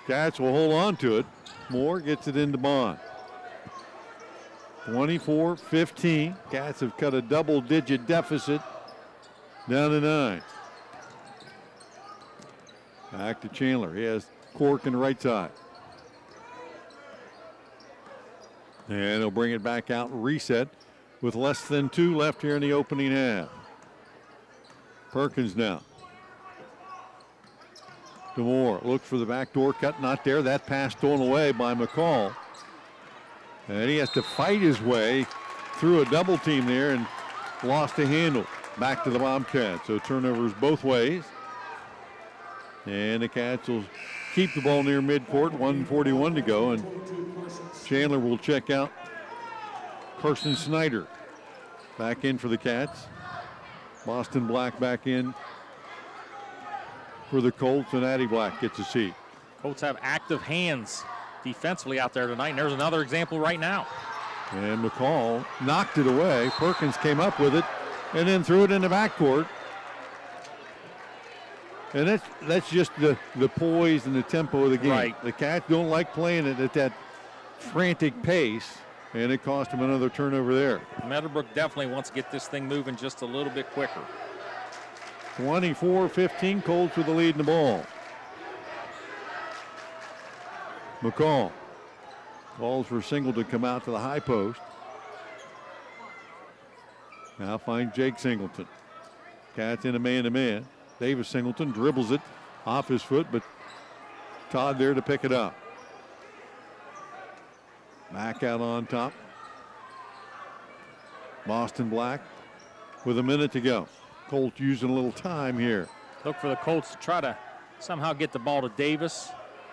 Cats will hold on to it. Moore gets it into Bond. 24-15. Cats have cut a double-digit deficit down to 9. Back to Chandler. He has Cork in the right side. And he'll bring it back out and reset with less than 2 left here in the opening half. Perkins now. DeMoore looks for the backdoor cut, not there. That pass stolen away by McCall. And he has to fight his way through a double team there and lost a handle. Back to the Bobcats. So turnovers both ways. And the Cats will keep the ball near midcourt. 1:41 to go. And Chandler will check out. Carson Snyder back in for the Cats. Boston Black back in for the Colts, and Addie Black gets a seat. Colts have active hands defensively out there tonight, and there's another example right now. And McCall knocked it away. Perkins came up with it and then threw it in the backcourt. And that's just the poise and the tempo of the game. Right. The Cats don't like playing it at that frantic pace, and it cost them another turnover there. Meadowbrook definitely wants to get this thing moving just a little bit quicker. 24-15, Colts with the lead in the ball. McCall calls for Single to come out to the high post. Now find Jake Singleton. Cats in a man-to-man. Davis Singleton dribbles it off his foot, but Todd there to pick it up. Back out on top. Boston Black with a minute to go. Colts using a little time here. Look for the Colts to try to somehow get the ball to Davis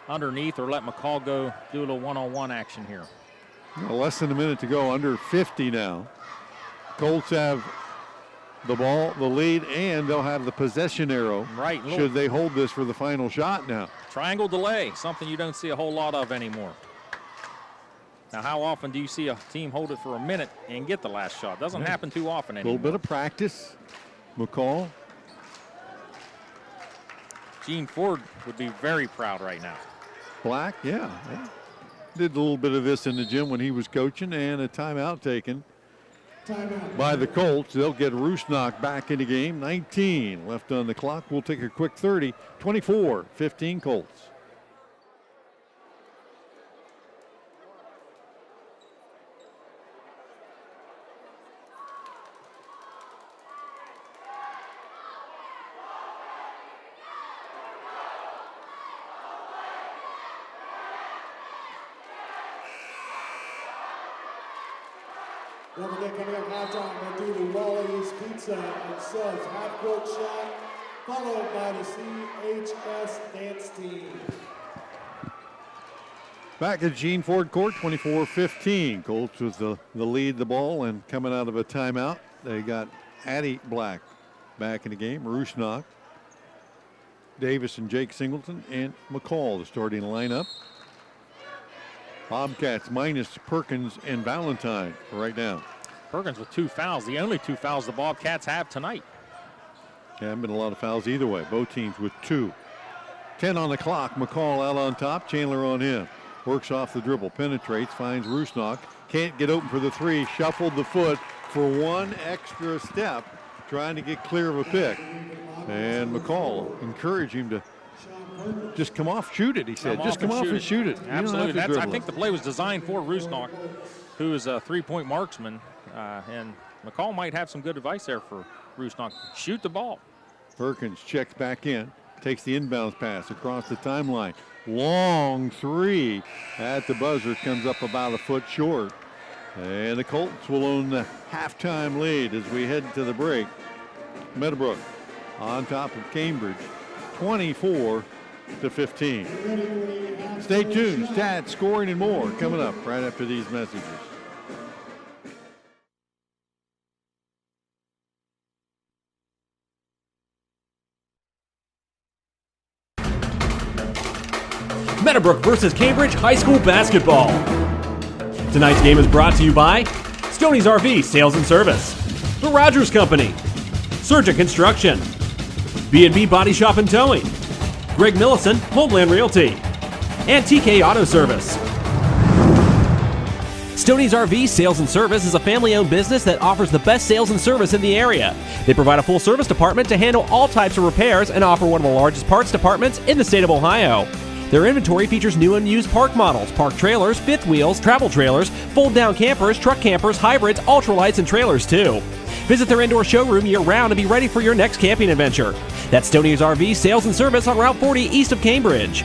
underneath or let McCall go do a little one-on-one action here. Less than a minute to go, under 50 now. Colts have the ball, the lead, and they'll have the possession arrow. Right. Should they hold this for the final shot now. Triangle delay, something you don't see a whole lot of anymore. Now, how often do you see a team hold it for a minute and get the last shot? Doesn't happen too often anymore. A little bit of practice. McCall. Gene Ford would be very proud right now. Black, yeah. Did a little bit of this in the gym when he was coaching, and a timeout taken by the Colts. They'll get Rusnak back in the game. 19 left on the clock. We'll take a quick 30. 24-15 Colts. Don't forget, coming up halftime, we'll do the Wally's Pizza and Subs half-court shot, followed by the CHS dance team. Back at Gene Ford Court, 24-15. Colts with the lead the ball, and coming out of a timeout, they got Addie Black back in the game. Rusnak, Davis and Jake Singleton, and McCall, the starting lineup. Bobcats minus Perkins and Valentine right now. Perkins with 2 fouls, the only 2 fouls the Bobcats have tonight. Yeah, haven't been a lot of fouls either way. Both teams with 2. 10 on the clock. McCall out on top. Chandler on him. Works off the dribble. Penetrates. Finds Rusnak. Can't get open for the 3. Shuffled the foot for 1 extra step. Trying to get clear of a pick. And McCall encouraged him to just come off, shoot it, he said. Just come off and shoot it. Absolutely. I think the play was designed for Rusnak, who is a 3-point marksman. And McCall might have some good advice there for Rusnak. Shoot the ball. Perkins checks back in, takes the inbounds pass across the timeline. Long 3 at the buzzer, comes up about a foot short. And the Colts will own the halftime lead as we head to the break. Meadowbrook on top of Cambridge, 24-15. Stay tuned. Stats, scoring, and more coming up right after these messages. Meadowbrook versus Cambridge High School basketball. Tonight's game is brought to you by Stoney's RV Sales and Service, The Rogers Company, Surgent Construction, B&B Body Shop and Towing, Greg Milleson, Homeland Realty, and TK Auto Service. Stoney's RV Sales and Service is a family-owned business that offers the best sales and service in the area. They provide a full service department to handle all types of repairs and offer one of the largest parts departments in the state of Ohio. Their inventory features new and used park models, park trailers, fifth wheels, travel trailers, fold-down campers, truck campers, hybrids, ultralights, and trailers too. Visit their indoor showroom year-round and be ready for your next camping adventure. That's Stoney's RV Sales and Service on Route 40 east of Cambridge.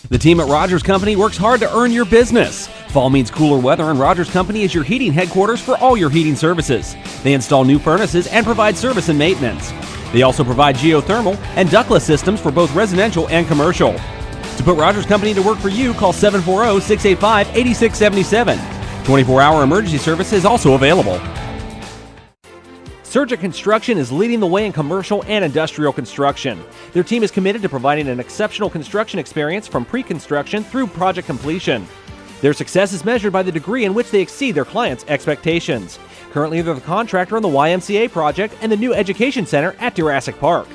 The team at Rogers Company works hard to earn your business. Fall means cooler weather, and Rogers Company is your heating headquarters for all your heating services. They install new furnaces and provide service and maintenance. They also provide geothermal and ductless systems for both residential and commercial. To put Rogers Company to work for you, call 740-685-8677. 24-hour emergency service is also available. Surgent Construction is leading the way in commercial and industrial construction. Their team is committed to providing an exceptional construction experience from pre-construction through project completion. Their success is measured by the degree in which they exceed their clients' expectations. Currently, they're the contractor on the YMCA project and the new education center at Jurassic Park.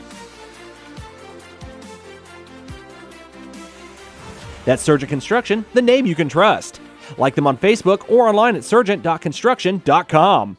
That's Surgent Construction, the name you can trust. Like them on Facebook or online at surgent.construction.com.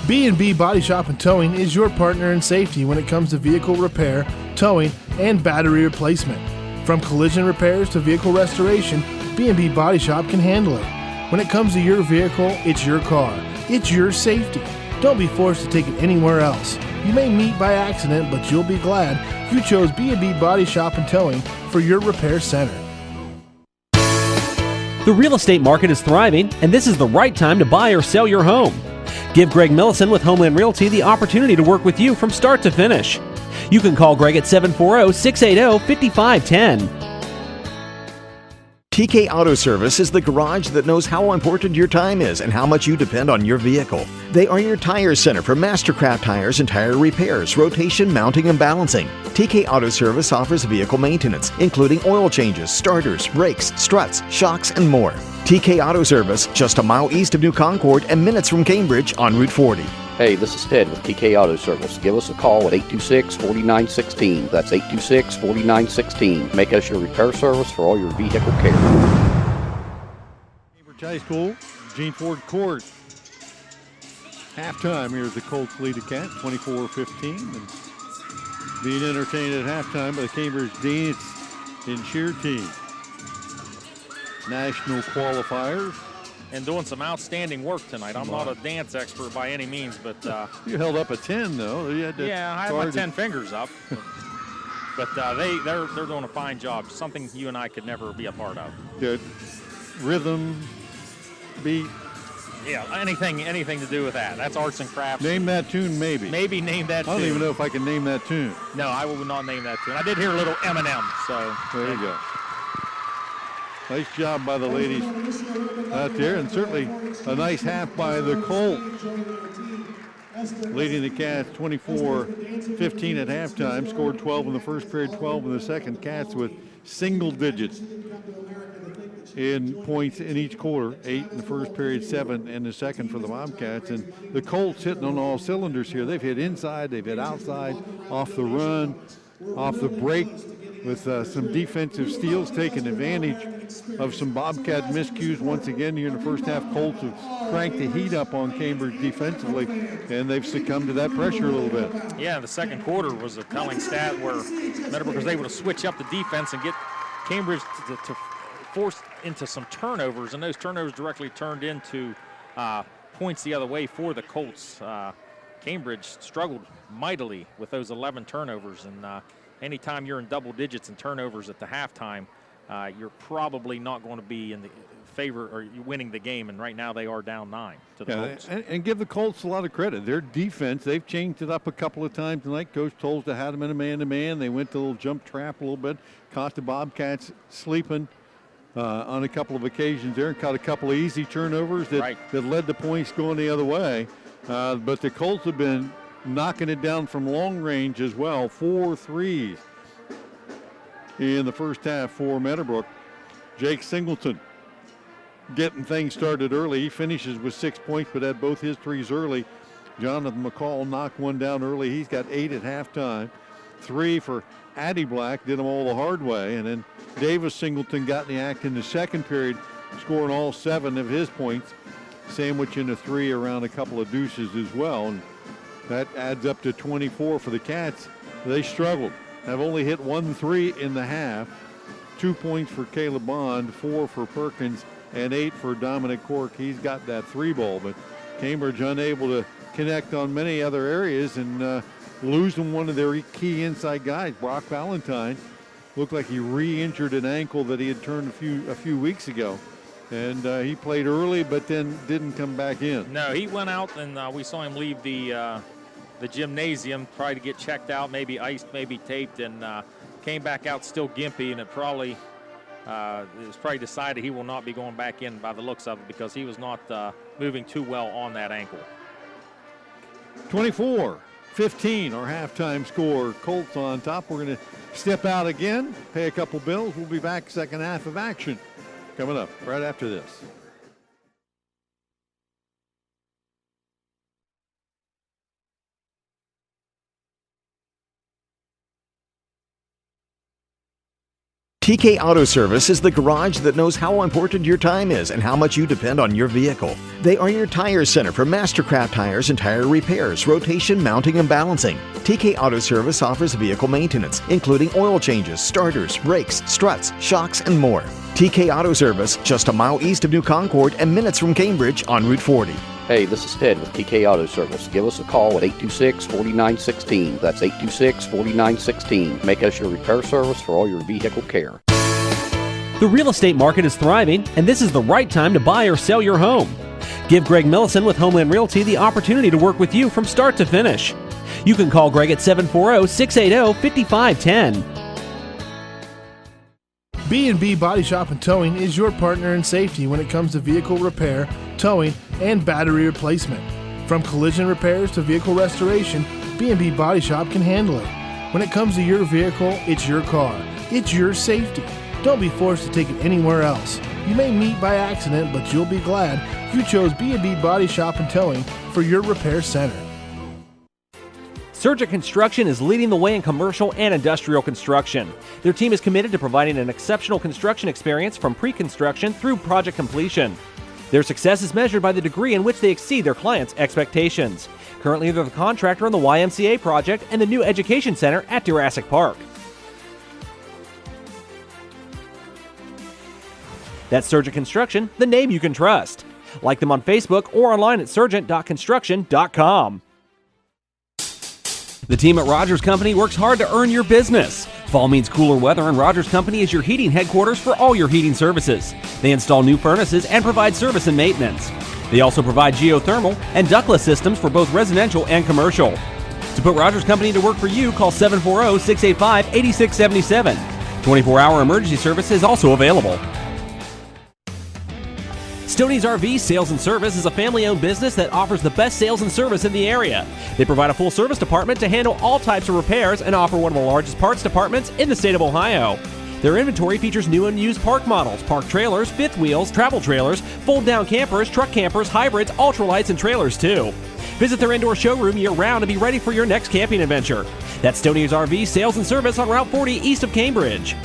B&B Body Shop and Towing is your partner in safety when it comes to vehicle repair, towing, and battery replacement. From collision repairs to vehicle restoration, B&B Body Shop can handle it. When it comes to your vehicle, it's your car. It's your safety. Don't be forced to take it anywhere else. You may meet by accident, but you'll be glad you chose B&B Body Shop and Towing for your repair center. The real estate market is thriving, and this is the right time to buy or sell your home. Give Greg Milleson with Homeland Realty the opportunity to work with you from start to finish. You can call Greg at 740-680-5510. TK Auto Service is the garage that knows how important your time is and how much you depend on your vehicle. They are your tire center for Mastercraft tires and tire repairs, rotation, mounting, and balancing. TK Auto Service offers vehicle maintenance, including oil changes, starters, brakes, struts, shocks, and more. TK Auto Service, just a mile east of New Concord and minutes from Cambridge on Route 40. Hey, this is Ted with TK Auto Service. Give us a call at 826-4916. That's 826-4916. Make us your repair service for all your vehicle care. Cambridge High School, Gene Ford Court. Halftime here as the Colts lead the Cats, 24-15. And being entertained at halftime by the Cambridge Dance and Cheer team. National qualifiers. And doing some outstanding work tonight. I'm not a dance expert by any means, but you held up a 10 though. You had to yeah, I had my 10 fingers up. But they're doing a fine job. Something you and I could never be a part of. Good rhythm, beat. Yeah, anything to do with that. That's arts and crafts. Name that tune, maybe. Maybe name that tune. I don't even know if I can name that tune. No, I will not name that tune. I did hear a little Eminem, so there you go. Nice job by the ladies out there, and certainly a nice half by the Colts. Leading the Cats 24-15 at halftime. Scored 12 in the first period, 12 in the second. Cats with single digits in points in each quarter. 8 in the first period, 7 in the second for the Bobcats. And the Colts hitting on all cylinders here. They've hit inside, they've hit outside, off the run, off the break, with some defensive steals, taking advantage of some Bobcat miscues once again here in the first half. Colts have cranked the heat up on Cambridge defensively, and they've succumbed to that pressure a little bit. Yeah, the second quarter was a telling stat where Meadowbrook was able to switch up the defense and get Cambridge to force into some turnovers, and those turnovers directly turned into points the other way for the Colts. Cambridge struggled mightily with those 11 turnovers, and anytime you're in double digits in turnovers at the halftime, you're probably not going to be in the favor or winning the game, and right now they are down 9 to the Colts. And give the Colts a lot of credit. Their defense, they've changed it up a couple of times tonight. Coach Tolsta had them in a man-to-man. They went to a little jump trap a little bit, caught the Bobcats sleeping on a couple of occasions there, and caught a couple of easy turnovers that led to points going the other way. But the Colts have been knocking it down from long range as well. 4 threes in the first half for Meadowbrook. Jake Singleton getting things started early. He finishes with 6 points, but had both his threes early. Jonathan McCall knocked one down early. He's got 8 at halftime. 3 for Addie Black, did them all the hard way. And then Davis Singleton got in the act in the second period, scoring all 7 of his points, sandwiching a 3 around a couple of deuces as well. And that adds up to 24 for the Cats. They struggled. Have only hit 1 3 in the half. 2 points for Caleb Bond, 4 for Perkins, and 8 for Dominic Cork. He's got that 3 ball, but Cambridge unable to connect on many other areas and losing one of their key inside guys. Brock Valentine looked like he re-injured an ankle that he had turned a few weeks ago. And he played early, but then didn't come back in. No, he went out, and we saw him leave the gymnasium, tried to get checked out, maybe iced, maybe taped, and came back out still gimpy, and it was probably decided he will not be going back in by the looks of it because he was not moving too well on that ankle. 24-15, our halftime score. Colts on top. We're going to step out again, pay a couple bills. We'll be back second half of action coming up right after this. TK Auto Service is the garage that knows how important your time is and how much you depend on your vehicle. They are your tire center for Mastercraft tires and tire repairs, rotation, mounting, and balancing. TK Auto Service offers vehicle maintenance, including oil changes, starters, brakes, struts, shocks, and more. TK Auto Service, just a mile east of New Concord and minutes from Cambridge on Route 40. Hey, this is Ted with TK Auto Service. Give us a call at 826-4916. That's 826-4916. Make us your repair service for all your vehicle care. The real estate market is thriving, and this is the right time to buy or sell your home. Give Greg Milleson with Homeland Realty the opportunity to work with you from start to finish. You can call Greg at 740-680-5510. B&B Body Shop and Towing is your partner in safety when it comes to vehicle repair, towing, and battery replacement. From collision repairs to vehicle restoration, B&B Body Shop can handle it. When it comes to your vehicle, it's your car. It's your safety. Don't be forced to take it anywhere else. You may meet by accident, but you'll be glad you chose B&B Body Shop and Towing for your repair center. Surgent Construction is leading the way in commercial and industrial construction. Their team is committed to providing an exceptional construction experience from pre-construction through project completion. Their success is measured by the degree in which they exceed their clients' expectations. Currently, they're the contractor on the YMCA project and the new education center at Jurassic Park. That's Surgent Construction, the name you can trust. Like them on Facebook or online at surgent.construction.com. The team at Rogers Company works hard to earn your business. Fall means cooler weather, and Rogers Company is your heating headquarters for all your heating services. They install new furnaces and provide service and maintenance. They also provide geothermal and ductless systems for both residential and commercial. To put Rogers Company to work for you, call 740-685-8677. 24-hour emergency service is also available. Stoney's RV Sales and Service is a family-owned business that offers the best sales and service in the area. They provide a full-service department to handle all types of repairs and offer one of the largest parts departments in the state of Ohio. Their inventory features new and used park models, park trailers, fifth wheels, travel trailers, fold-down campers, truck campers, hybrids, ultralights, and trailers too. Visit their indoor showroom year-round and be ready for your next camping adventure. That's Stoney's RV Sales and Service on Route 40 east of Cambridge.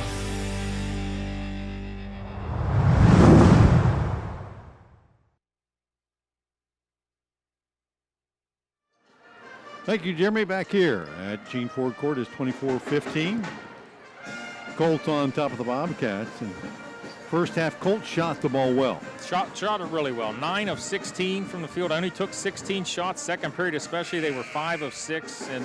Thank you, Jeremy. Back here at Gene Ford Court is 24-15. Colts on top of the Bobcats. And first half, Colts shot the ball well. Shot it really well. 9 of 16 from the field. Only took 16 shots. Second period especially, they were 5 of 6 in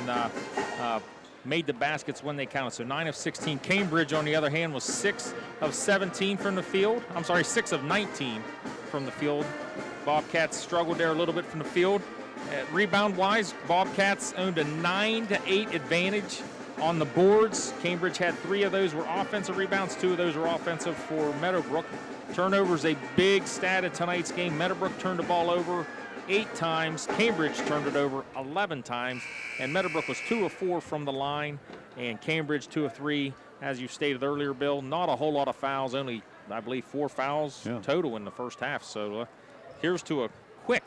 made the baskets when they counted. So 9 of 16. Cambridge, on the other hand, was 6 of 17 from the field. I'm sorry, 6 of 19 from the field. Bobcats struggled there a little bit from the field. Rebound-wise, Bobcats owned a 9-8 advantage on the boards. Cambridge had 3 of those were offensive rebounds. 2 of those were offensive for Meadowbrook. Turnovers, a big stat in tonight's game. Meadowbrook turned the ball over 8 times. Cambridge turned it over 11 times. And Meadowbrook was 2 of 4 from the line. And Cambridge 2 of 3, as you stated earlier, Bill. Not a whole lot of fouls. Only, I believe, 4 fouls total in the first half. So here's to a quick,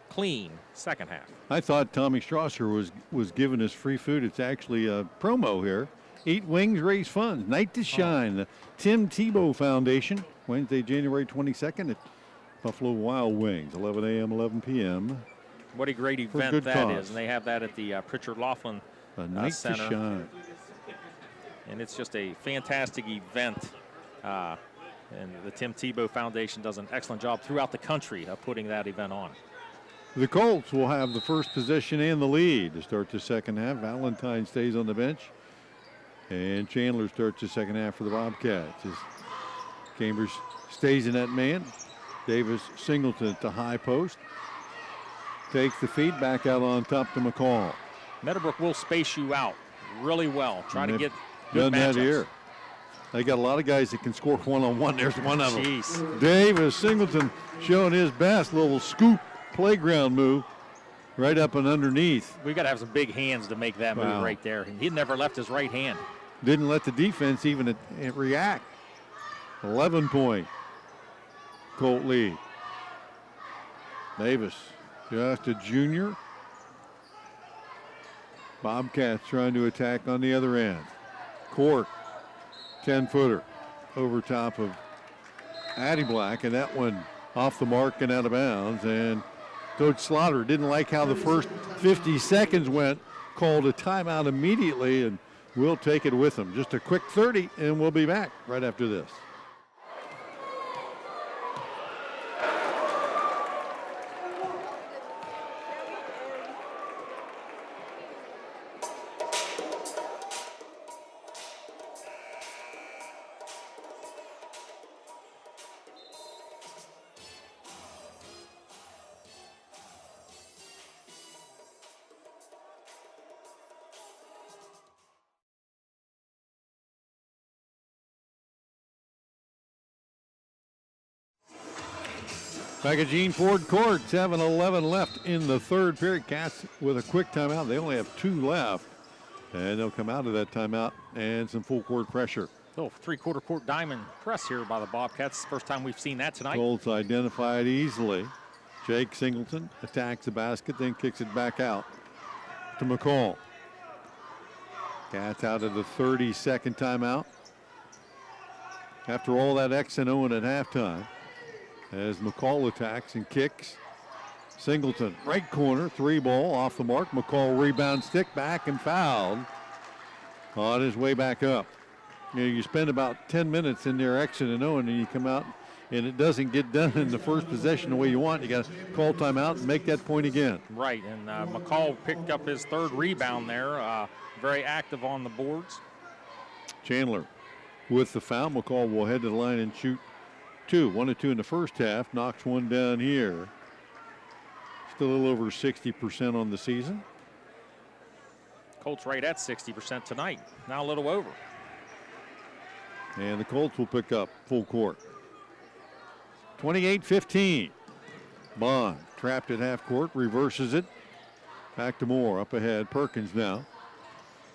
clean second half. I thought Tommy Strasser was giving us free food. It's actually a promo here. Eat wings, raise funds. Night to shine. The Tim Tebow Foundation, Wednesday, January 22nd at Buffalo Wild Wings, 11 a.m., 11 p.m. What a great event that is. And they have that at the Pritchard Laughlin Night Center. to shine. And it's just a fantastic event. And the Tim Tebow Foundation does an excellent job throughout the country of putting that event on. The Colts will have the first possession and the lead to start the second half. Valentine stays on the bench. And Chandler starts the second half for the Bobcats. As Cambridge stays in that man. Davis Singleton at the high post. Takes the feed back out on top to McCall. Meadowbrook will space you out really well. Try to get done good that matchups. here. They got a lot of guys that can score one-on-one. There's one of them. Jeez. Davis Singleton showing his best little scoop playground move right up and underneath. We got to have some big hands to make that move right there. And he never left his right hand. Didn't let the defense even react. 11-point Colt lead. Davis, just a junior. Bobcats trying to attack on the other end. Cork, 10-footer over top of Addie Black, and that one off the mark and out of bounds. And Coach Slaughter didn't like how the first 50 seconds went, called a timeout immediately, and we'll take it with him. Just a quick 30, and we'll be back right after this. Back at Gene Ford Court, 7:11 left in the third period. Cats with a quick timeout. They only have 2 left. And they'll come out of that timeout and some full court pressure. Oh, 3/4 court diamond press here by the Bobcats. First time we've seen that tonight. Colts identified easily. Jake Singleton attacks the basket, then kicks it back out to McCall. Cats out of the 30-second timeout. After all that X and O at halftime. As McCall attacks and kicks. Singleton, right corner, 3-ball off the mark. McCall rebound, stick back and fouled on his way back up. You know, you spend about 10 minutes in there X and O, and then you come out and it doesn't get done in the first possession the way you want. You got to call timeout and make that point again. Right, and McCall picked up his 3rd rebound there. Very active on the boards. Chandler with the foul. McCall will head to the line and shoot 2. 1 of 2 in the first half. Knocks one down here. Still a little over 60% on the season. Colts right at 60% tonight. Now a little over. And the Colts will pick up full court. 28-15. Bond trapped at half court, reverses it. Back to Moore, up ahead. Perkins now.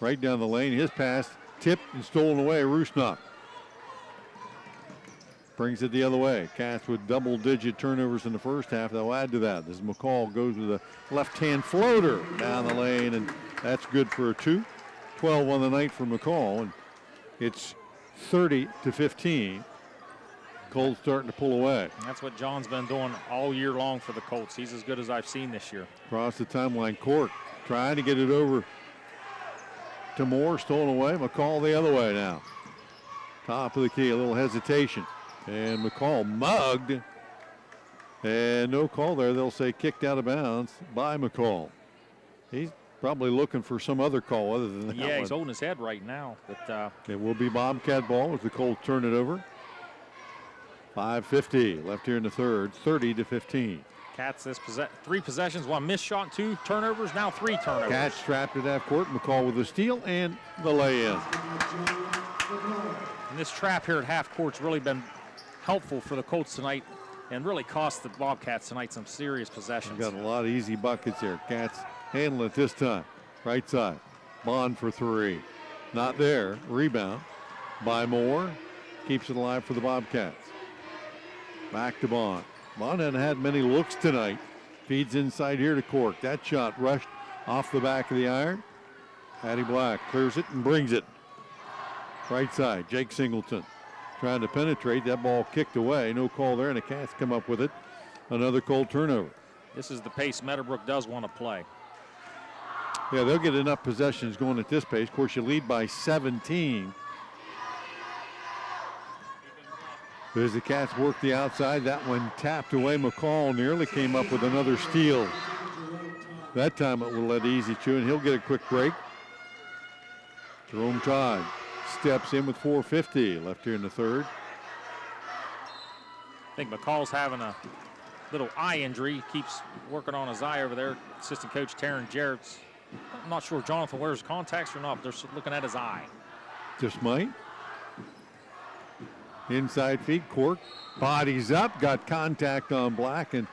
Right down the lane. His pass tipped and stolen away. Rusnak brings it the other way. Cats with double-digit turnovers in the first half. They'll add to that as McCall goes with a left-hand floater down the lane, and that's good for a 2. 12 on the night for McCall, and it's 30-15. Colts starting to pull away. That's what John's been doing all year long for the Colts. He's as good as I've seen this year. Across the timeline, Cork trying to get it over to Moore, stolen away. McCall the other way now. Top of the key, a little hesitation. And McCall mugged. And no call there. They'll say kicked out of bounds by McCall. He's Probably looking for some other call other than that Yeah, he's one. holding his head right now. But It will be Bobcat ball as the Colts turn it over. 5:50 left here in the third, 30-15. Cats this 3 possessions, 1 missed shot, 2 turnovers, now 3 turnovers. Cats trapped at half court. McCall with the steal and the lay-in. And this trap here at half court's really been helpful for the Colts tonight and really cost the Bobcats tonight some serious possessions. Got a lot of easy buckets here. Cats handle it this time. Right side. Bond for 3. Not there. Rebound by Moore. Keeps it alive for the Bobcats. Back to Bond. Bond hasn't had many looks tonight. Feeds inside here to Cork. That shot rushed off the back of the iron. Hattie Black clears it and brings it. Right side. Jake Singleton trying to penetrate. That ball kicked away. No call there, and the Cats come up with it. Another Colt turnover. This is the pace Meadowbrook does want to play. Yeah, they'll get enough possessions going at this pace. Of course, you lead by 17. As the Cats work the outside, that one tapped away. McCall nearly came up with another steal. That time it will let Easy chew, and he'll get a quick break. Jerome Todd steps in with 4:50 left here in the third. I think McCall's having a little eye injury. Keeps working on his eye over there. Assistant coach Taryn Jarrett's. I'm not sure Jonathan wears contacts or not, but they're looking at his eye. Just might. Inside feed, Cork bodies up, got contact on Black, and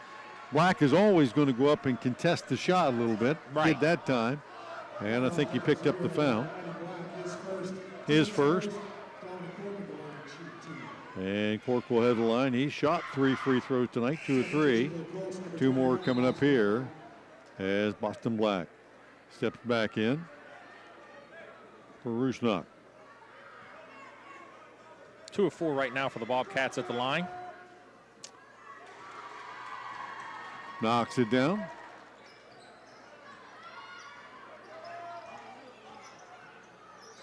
Black is always going to go up and contest the shot a little bit. Right. Did that time, and I think he picked up the foul. His first. And Cork will head the line. He shot 3 free throws tonight, 2 of 3. 2 more coming up here as Boston Black steps back in for Rusnak. 2 of 4 right now for the Bobcats at the line. Knocks it down.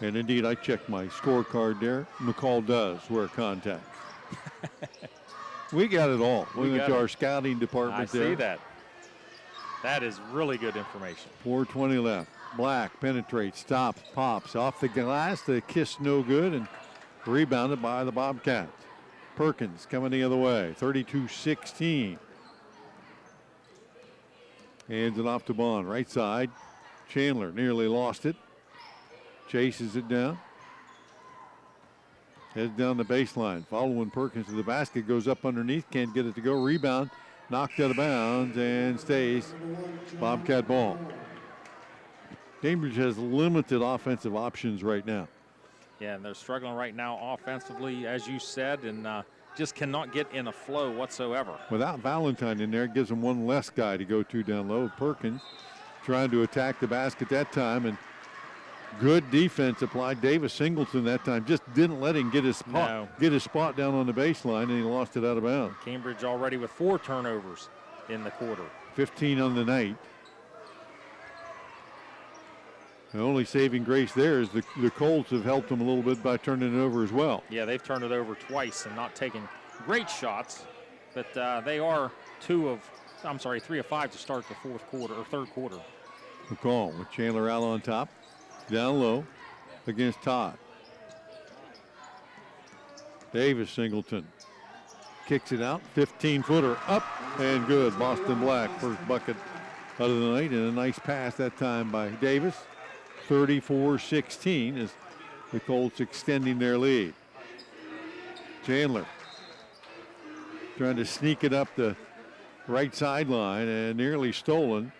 And indeed, I checked my scorecard there. McCall does wear contacts. We got it all. We went to our scouting department there. I see that. That is really good information. 4:20 left. Black penetrates, stops, pops off the glass. The kiss no good, and rebounded by the Bobcats. Perkins coming the other way. 32-16. Hands it off to Bond. Right side. Chandler nearly lost it. Chases it down. Heads down the baseline. Following Perkins to the basket. Goes up underneath. Can't get it to go. Rebound. Knocked out of bounds and stays. Bobcat ball. Cambridge has limited offensive options right now. Yeah, and they're struggling right now offensively, as you said, and just cannot get in a flow whatsoever. Without Valentine in there, it gives them one less guy to go to down low. Perkins trying to attack the basket that time, and good defense applied. Davis Singleton that time just didn't let him get his spot down on the baseline, and he lost it out of bounds. Cambridge already with 4 turnovers in the quarter. 15 on the night. The only saving grace there is the Colts have helped them a little bit by turning it over as well. Yeah, they've turned it over twice and not taking great shots, but they are 3 of 5 to start the third quarter. McCall with Chandler out on top, down low against Todd. Davis Singleton kicks it out, 15-footer up and good. Boston Black first bucket of the night, and a nice pass that time by Davis. 34-16 as the Colts extending their lead. Chandler trying to sneak it up the right sideline and nearly stolen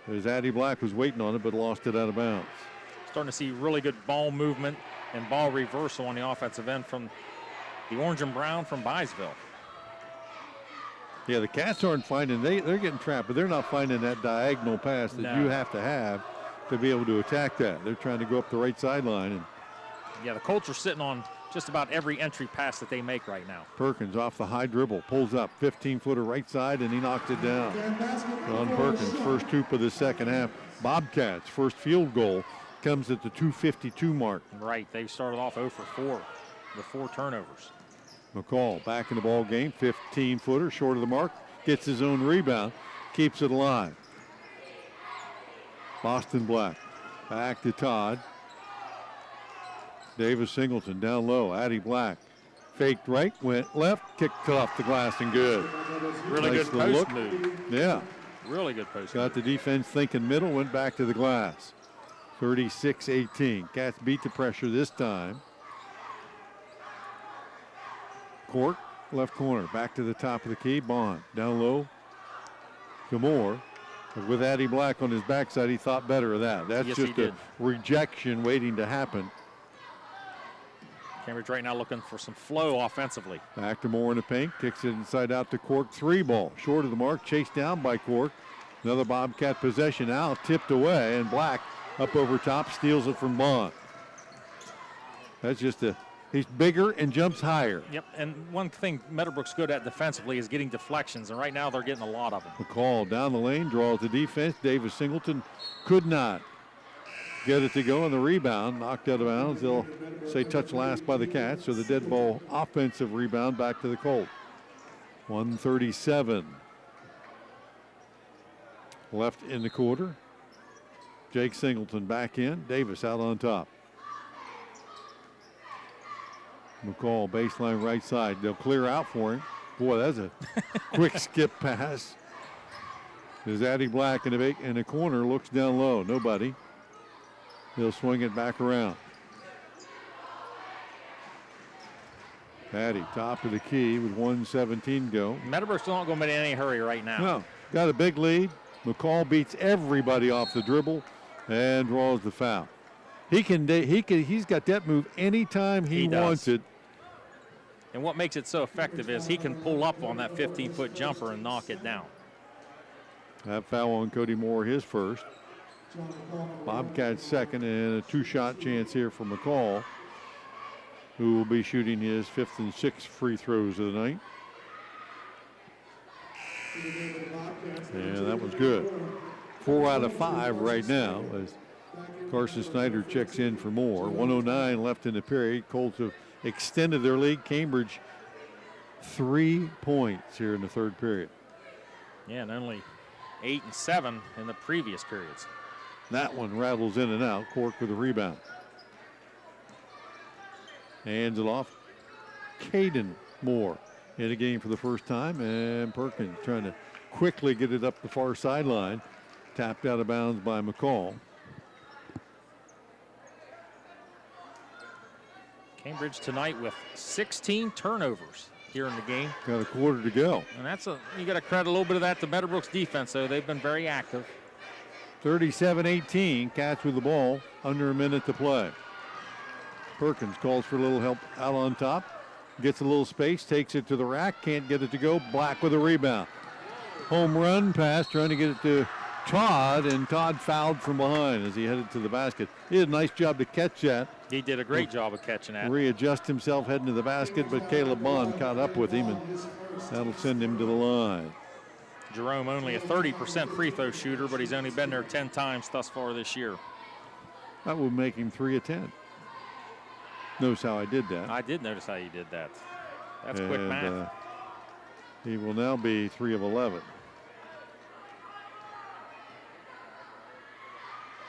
as Addie Black was waiting on it but lost it out of bounds. Starting to see really good ball movement and ball reversal on the offensive end from the orange and brown from Byesville. Yeah, the Cats aren't finding, they're getting trapped, but they're not finding that diagonal pass that you have to be able to attack that. They're trying to go up the right sideline. And yeah, the Colts are sitting on just about every entry pass that they make right now. Perkins off the high dribble, pulls up, 15-footer right side, and he knocked it down. John Perkins, first hoop of the second half. Bobcats' first field goal comes at the 2:52 mark. Right, they started off 0 for 4 with 4 turnovers. McCall back in the ball game, 15-footer, short of the mark, gets his own rebound, keeps it alive. Boston Black. Back to Todd. Davis Singleton down low. Addie Black. Faked right, went left, kicked off the glass and good. Really nice good post look. move. Yeah. Really good post Got the defense thinking middle, went back to the glass. 36-18. Cats beat the pressure this time. Cork, left corner, back to the top of the key. Bond, down low. Gamore. With Addie Black on his backside, he thought better of that. That's Yes, just a rejection waiting to happen. Cambridge right now looking for some flow offensively. Back to Moore in the paint, kicks it inside out to Cork. 3 ball, short of the mark, chased down by Cork. Another Bobcat possession now, tipped away, and Black up over top, steals it from Bond. That's just he's bigger and jumps higher. Yep, and one thing Meadowbrook's good at defensively is getting deflections, and right now they're getting a lot of them. McCall down the lane, draws the defense. Davis Singleton could not get it to go on the rebound, knocked out of bounds. They'll say touch last by the Cats, so the dead ball offensive rebound back to the Colt. 1:37 left in the quarter. Jake Singleton back in, Davis out on top. McCall baseline right side. They'll clear out for him. Boy, that's a quick skip pass. There's Addie Black in the corner, looks down low, nobody. They'll swing it back around. Addie, top of the key with 1:17 go. Meadowbrook's not going to be in any hurry right now. No, got a big lead. McCall beats everybody off the dribble and draws the foul. He's got that move anytime he wants it. And what makes it so effective is he can pull up on that 15-foot jumper and knock it down. That foul on Cody Moore, his first. Bobcats second, and a 2-shot chance here for McCall, who will be shooting his 5th and 6th free throws of the night. Yeah, that was good. 4 out of 5 right now as Carson Snyder checks in for Moore. 1:09 left in the period. Colts have extended their lead. Cambridge 3 points here in the third period. Yeah, and only 8 and 7 in the previous periods. That one rattles in and out. Cork with a rebound. Hands it off. Caden Moore in the game for the first time, and Perkins trying to quickly get it up the far sideline. Tapped out of bounds by McCall. Cambridge tonight with 16 turnovers here in the game. Got a quarter to go. And you got to credit a little bit of that to Meadowbrook's defense, though. They've been very active. 37-18, Cats with the ball, under a minute to play. Perkins calls for a little help out on top, gets a little space, takes it to the rack, can't get it to go. Black with a rebound. Home run pass, trying to get it to Todd, and Todd fouled from behind as he headed to the basket. He did a nice job to catch that. He did a great job of catching that. Readjust himself heading to the basket, but Caleb Bond caught up with him, and that'll send him to the line. Jerome only a 30% free throw shooter, but he's only been there 10 times thus far this year. That would make him 3 of 10. Notice how I did that. I did notice how you did that. That's quick math. He will now be 3 of 11.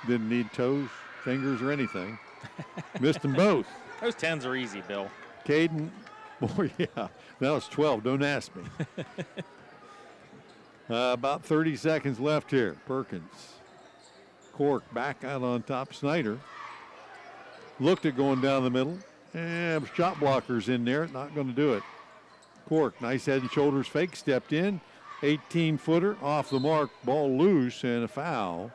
Didn't need toes, fingers, or anything. Missed them both. Those 10s are easy, Bill. Caden, boy, yeah, that was 12. Don't ask me. About 30 seconds left here. Perkins. Cork back out on top. Snyder looked at going down the middle. And shot blockers in there. Not going to do it. Cork, nice head and shoulders fake. Stepped in. 18-footer off the mark. Ball loose and a foul.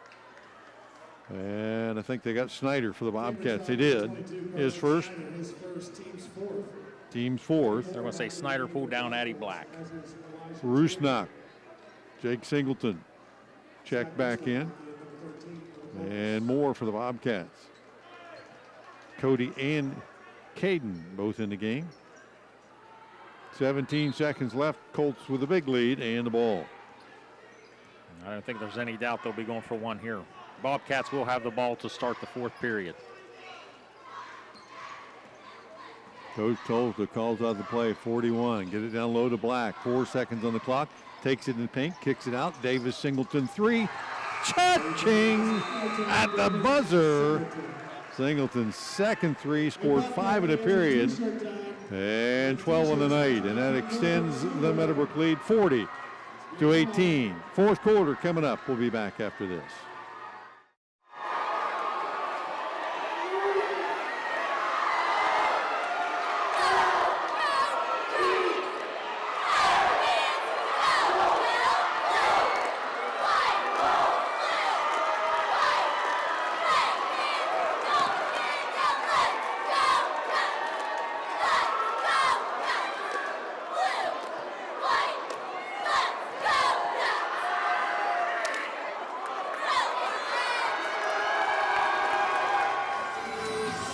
And I think they got Snyder for the Bobcats. They did. His first. Team's fourth. They're going to say Snyder pulled down Addie Black. Rusnak. Jake Singleton. Check back in. And more for the Bobcats. Cody and Caden both in the game. 17 seconds left. Colts with a big lead and the ball. I don't think there's any doubt they'll be going for one here. Bobcats will have the ball to start the fourth period. Coach Tolza calls out the play, 41. Get it down low to Black. 4 seconds on the clock. Takes it in the paint, kicks it out. Davis Singleton 3. Cha-ching at the buzzer. Singleton's second three, scored 5 in a period and 12 on the night, and that extends the Meadowbrook lead 40-18. Fourth quarter coming up. We'll be back after this.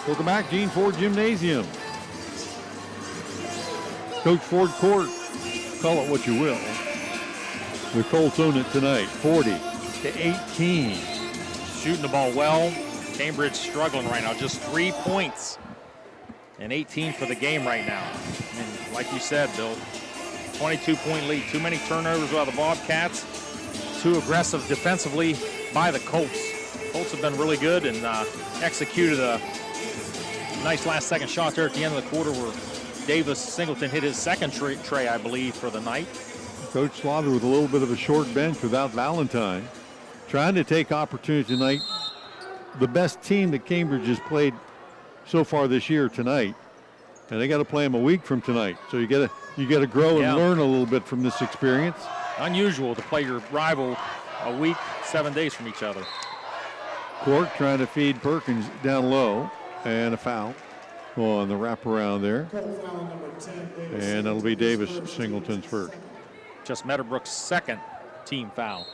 Welcome back, Gene Ford Gymnasium. Coach Ford Court, call it what you will. The Colts own it tonight, 40-18. Shooting the ball well. Cambridge struggling right now, just 3 points and 18 for the game right now. And like you said, Bill, 22-point lead. Too many turnovers by the Bobcats. Too aggressive defensively by the Colts. Colts have been really good and executed a nice last-second shot there at the end of the quarter where Davis Singleton hit his second tray, I believe, for the night. Coach Slaughter with a little bit of a short bench without Valentine. Trying to take opportunity tonight. The best team that Cambridge has played so far this year tonight. And they got to play them a week from tonight. So you got to grow and learn a little bit from this experience. Unusual to play your rival a week, 7 days from each other. Court trying to feed Perkins down low. And a foul on the wraparound there. And it'll be Davis Singleton's first. Just Meadowbrook's second team foul.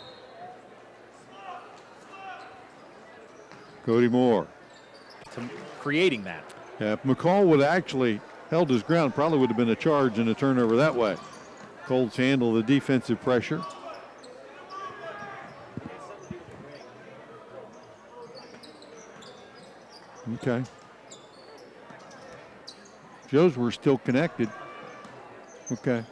Cody Moore. Creating that. Yeah, if McCall would have actually held his ground, probably would have been a charge and a turnover that way. Colts handle the defensive pressure. Okay. Shows we're still connected. Okay.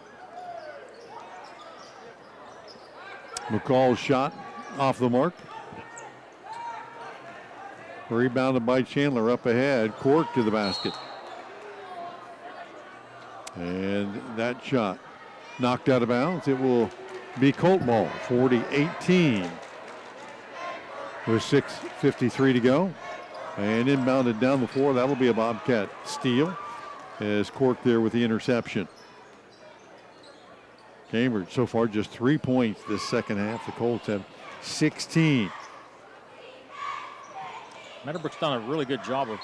McCall's shot off the mark. Rebounded by Chandler up ahead. Cork to the basket. And that shot knocked out of bounds. It will be Colt ball, 40-18. With 6:53 to go. And inbounded down the floor. That'll be a Bobcat steal as Cork there with the interception. Cambridge so far just 3 points this second half. The Colts have 16. Meadowbrook's done a really good job of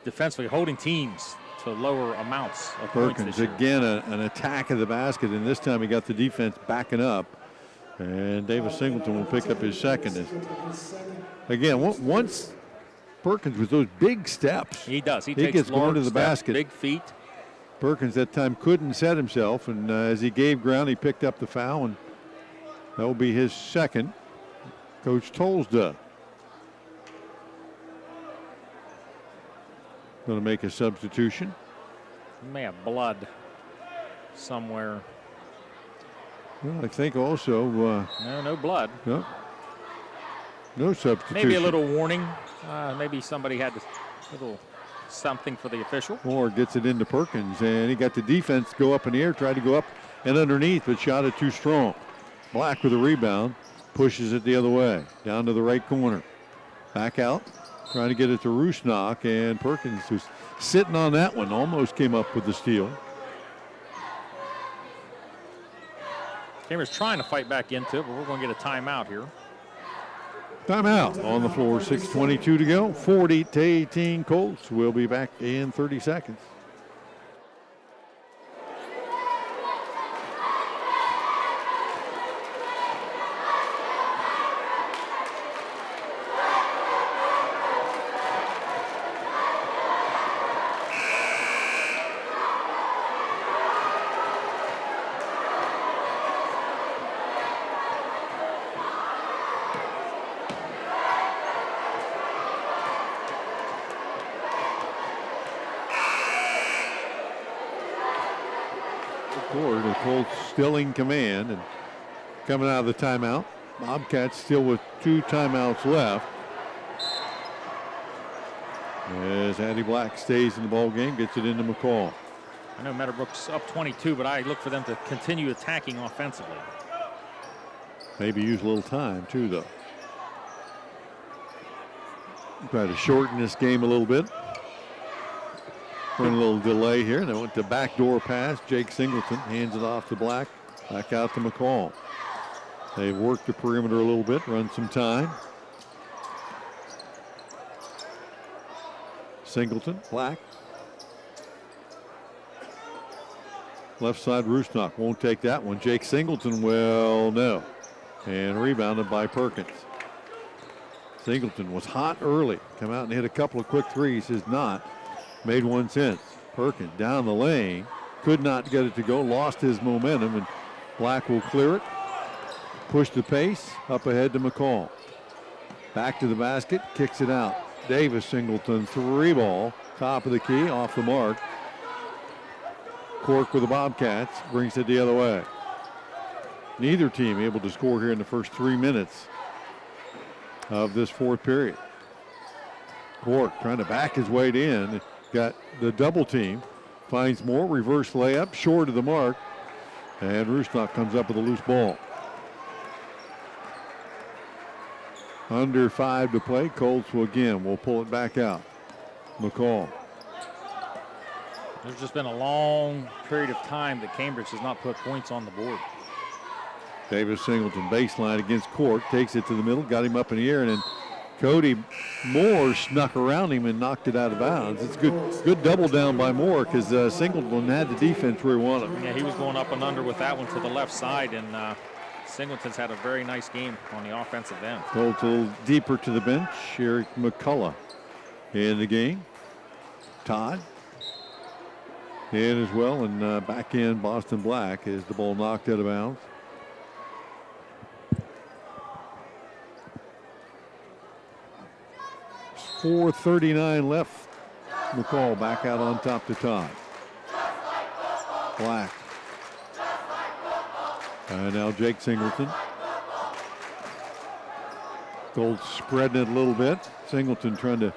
defensively holding teams to lower amounts of points Perkins this year. again an attack of the basket, and this time he got the defense backing up. And Davis Singleton will pick up his second. Again, once Perkins with those big steps. He does. He gets going to the basket. Big feet. Perkins that time couldn't set himself, and as he gave ground, he picked up the foul, and that will be his second. Coach Tolsda going to make a substitution. He may have blood somewhere. Well, I think also. No blood. No substitution. Maybe a little warning. Maybe somebody had a little something for the official. Moore gets it into Perkins, and he got the defense go up in the air, tried to go up and underneath, but shot it too strong. Black with a rebound, pushes it the other way, down to the right corner. Back out, trying to get it to Rusnak, and Perkins, who's sitting on that one, almost came up with the steal. Cambridge trying to fight back into it, but we're going to get a timeout here. Timeout on the floor, 6:22 to go, 40-18 Colts. We'll be back in 30 seconds. The Colts still in command and coming out of the timeout. Bobcats still with 2 timeouts left. As Addie Black stays in the ball game, gets it into McCall. I know Meadowbrook's up 22, but I look for them to continue attacking offensively. Maybe use a little time, too, though. Try to shorten this game a little bit. Run a little delay here. And they went to backdoor pass. Jake Singleton hands it off to Black. Back out to McCall. They've worked the perimeter a little bit, run some time. Singleton, Black. Left side, Rusnak won't take that one. Jake Singleton, well, no. And rebounded by Perkins. Singleton was hot early. Come out and hit a couple of quick threes. Has not made one since. Perkins down the lane. Could not get it to go. Lost his momentum. And Black will clear it. Push the pace. Up ahead to McCall. Back to the basket. Kicks it out. Davis Singleton 3-ball. Top of the key. Off the mark. Cork with the Bobcats. Brings it the other way. Neither team able to score here in the first 3 minutes of this fourth period. Cork trying to back his way in. Got the double team. Finds more. Reverse layup. Short of the mark. And Rusnak comes up with a loose ball. Under 5 to play. Colts will pull it back out. McCall. There's just been a long period of time that Cambridge has not put points on the board. Davis Singleton baseline against Cork. Takes it to the middle. Got him up in the air. And then Cody Moore snuck around him and knocked it out of bounds. It's good double down by Moore because Singleton had the defense where he wanted. Yeah, he was going up and under with that one to the left side. And Singleton's had a very nice game on the offensive end. Goes a little deeper to the bench. Eric McCullough in the game. Todd in as well. And back in Boston Black as the ball knocked out of bounds. 4:39 left. McCall back out on top to Todd. Black. And now Jake Singleton. Gold spreading it a little bit. Singleton trying to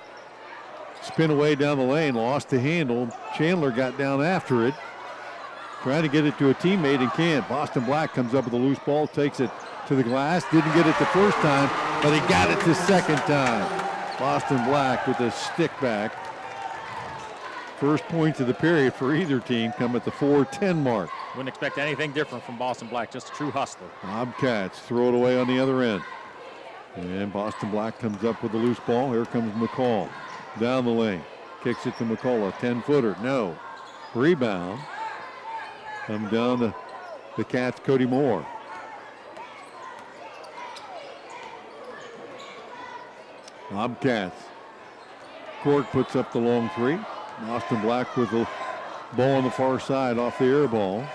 spin away down the lane. Lost the handle. Chandler got down after it. Trying to get it to a teammate and can't. Boston Black comes up with a loose ball. Takes it to the glass. Didn't get it the first time, but he got it the second time. Boston Black with a stick back. First points of the period for either team come at the 4:10 mark. Wouldn't expect anything different from Boston Black, just a true hustler. Bobcats throw it away on the other end. And Boston Black comes up with the loose ball. Here comes McCall. Down the lane. Kicks it to McCall. A 10-footer. No. Rebound. Come down to the Cats' Cody Moore. Bobcats. Cork puts up the long three. Boston Black with the ball on the far side off the air ball.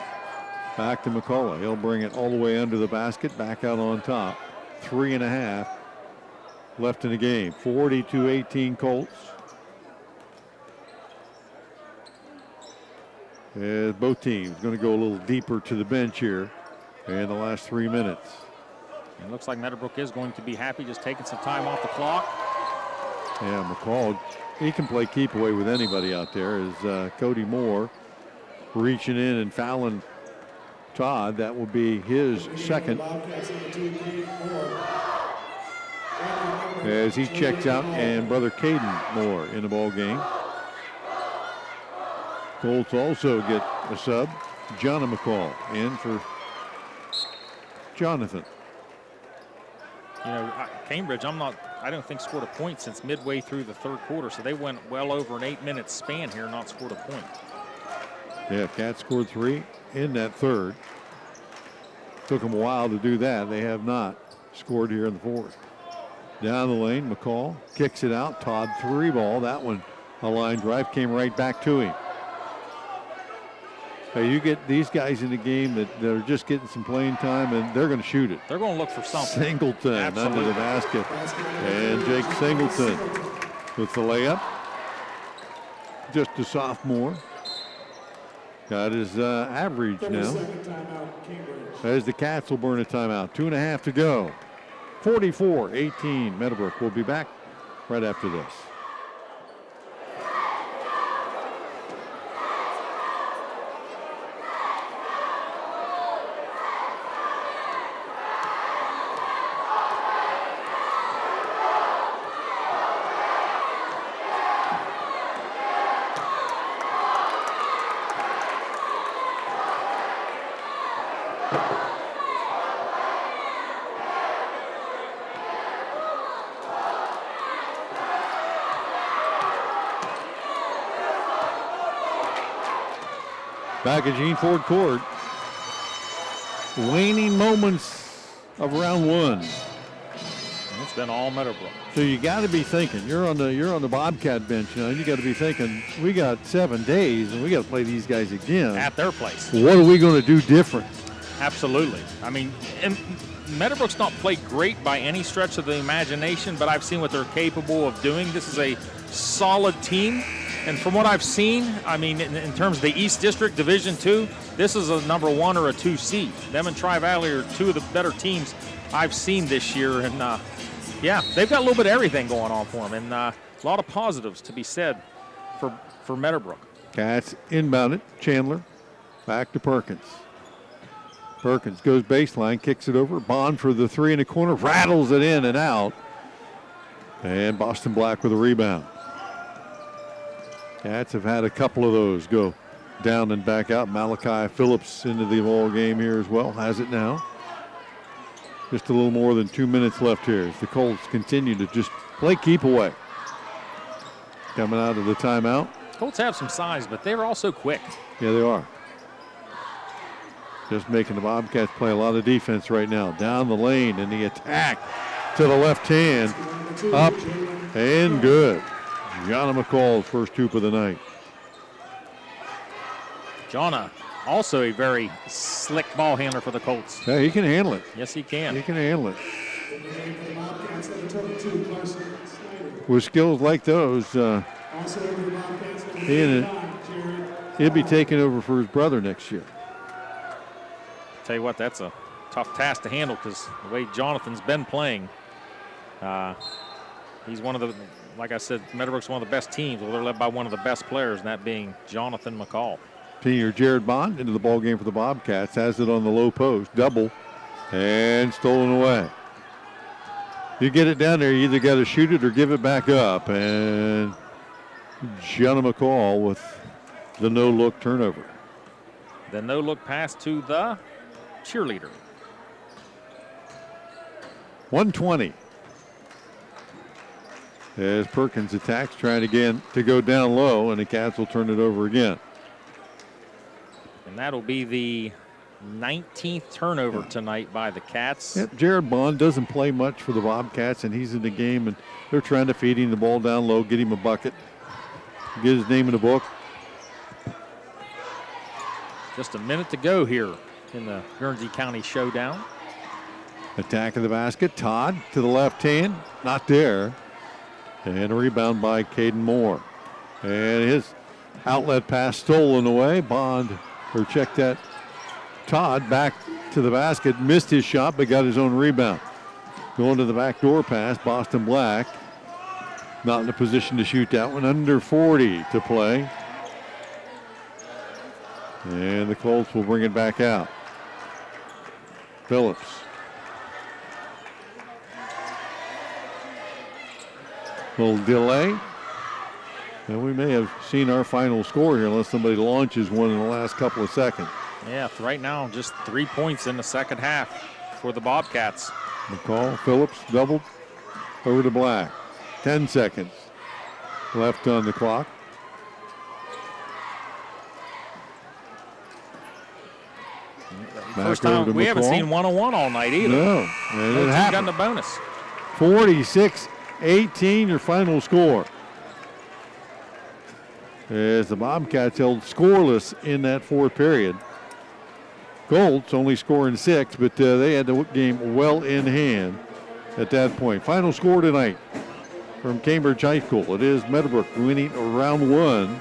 Back to McCullough. He'll bring it all the way under the basket. Back out on top. 3.5 left in the game. 42-18 Colts. As both teams going to go a little deeper to the bench here in the last 3 minutes. It looks like Meadowbrook is going to be happy just taking some time off the clock. Yeah, McCall, he can play keep away with anybody out there. Is Cody Moore reaching in and fouling Todd. That will be his second. As he checks out, and brother Caden Moore in the ball game. Colts also get a sub. John McCall in for Jonathan. You know, Cambridge, I don't think scored a point since midway through the third quarter, so they went well over an 8-minute span here, not scored a point. Yeah, Cats scored 3 in that third. Took them a while to do that. They have not scored here in the fourth. Down the lane, McCall kicks it out. Todd 3-ball. That one, a line drive, came right back to him. Hey, you get these guys in the game that are just getting some playing time, and they're going to shoot it. They're going to look for something. Singleton Absolutely. under the basket. And Jake Singleton with the layup. Just a sophomore. Got his average now. As the Cats will burn a timeout. 2.5 to go 44-18 Meadowbrook. We'll be back right after this. Back at Gene Ford Court. Waning moments of round one. It's been all Meadowbrook. So you got to be thinking. You're on the Bobcat bench, you got to be thinking. We got 7 days, and we got to play these guys again At their place. What are we going to do different? Absolutely. I mean, and Meadowbrook's not played great by any stretch of the imagination, but I've seen what they're capable of doing. This is a solid team. And from what I've seen, I mean, in terms of the East District Division II, this is a number 1 or a 2 seed. Them and Tri-Valley are 2 of the better teams I've seen this year. And, yeah, they've got a little bit of everything going on for them. And a lot of positives to be said for Meadowbrook. Cats inbounded. Chandler back to Perkins. Perkins goes baseline, kicks it over. Bond for the 3 in the corner, rattles it in and out. And Boston Black with a rebound. Cats have had a couple of those go down and back out. Malachi Phillips into the ball game here as well. Has it now. Just a little more than 2 minutes left here as the Colts continue to just play keep away. Coming out of the timeout. Colts have some size, but they're also quick. Yeah, they are. Just making the Bobcats play a lot of defense right now. Down the lane and the attack to the left hand. Up and good. Gianna McCall's first hoop of the night. Gianna, also a very slick ball handler for the Colts. Yeah, he can handle it. Yes, he can. He can handle it. With skills like those, he'll be taking over for his brother next year. Tell you what, that's a tough task to handle because the way Jonathan's been playing, he's one of the, like I said, Meadowbrook's one of the best teams. Well, they're led by one of the best players, and that being Jonathan McCall. Senior Jared Bond into the ball game for the Bobcats. Has it on the low post. Double. And stolen away. You get it down there, you either got to shoot it or give it back up. And Gianna McCall with the no-look turnover. The no-look pass to the cheerleader. 120. As Perkins attacks, trying again to go down low, and the Cats will turn it over again. And that'll be the 19th turnover tonight by the Cats. Yep, Jared Bond doesn't play much for the Bobcats, and he's in the game, and they're trying to feed him the ball down low, get him a bucket, get his name in the book. Just a minute to go here in the Guernsey County Showdown. Attack of the basket. Todd to the left hand. Not there. And a rebound by Caden Moore. And his outlet pass stolen away. Bond, or check that. Todd back to the basket. Missed his shot, but got his own rebound. Going to the backdoor pass. Boston Black not in a position to shoot that one. Under 40 to play. And the Colts will bring it back out. Phillips. Little delay. And we may have seen our final score here unless somebody launches one in the last couple of seconds. Yeah, right now just 3 points in the second half for the Bobcats. McCall, Phillips doubled over to Black. 10 seconds left on the clock. First time we haven't seen 1-on-1 all night either. No, and it happened. Got the bonus. 46-18, your final score. As the Bobcats held scoreless in that fourth period. Colts only scoring 6, but they had the game well in hand at that point. Final score tonight from Cambridge High School. It is Meadowbrook winning round one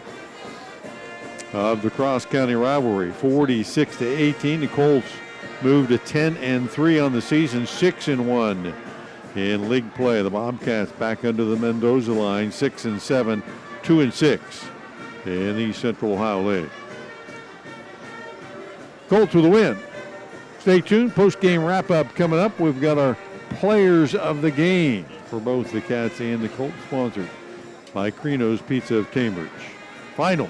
of the cross-county rivalry, 46-18. The Colts moved to 10-3 on the season, 6-1 in league play. The Bobcats back under the Mendoza line, 6-7, 2-6 in the Central Ohio League. Colts with a win. Stay tuned. Post-game wrap-up coming up. We've got our players of the game for both the Cats and the Colts, sponsored by Crino's Pizza of Cambridge. Final.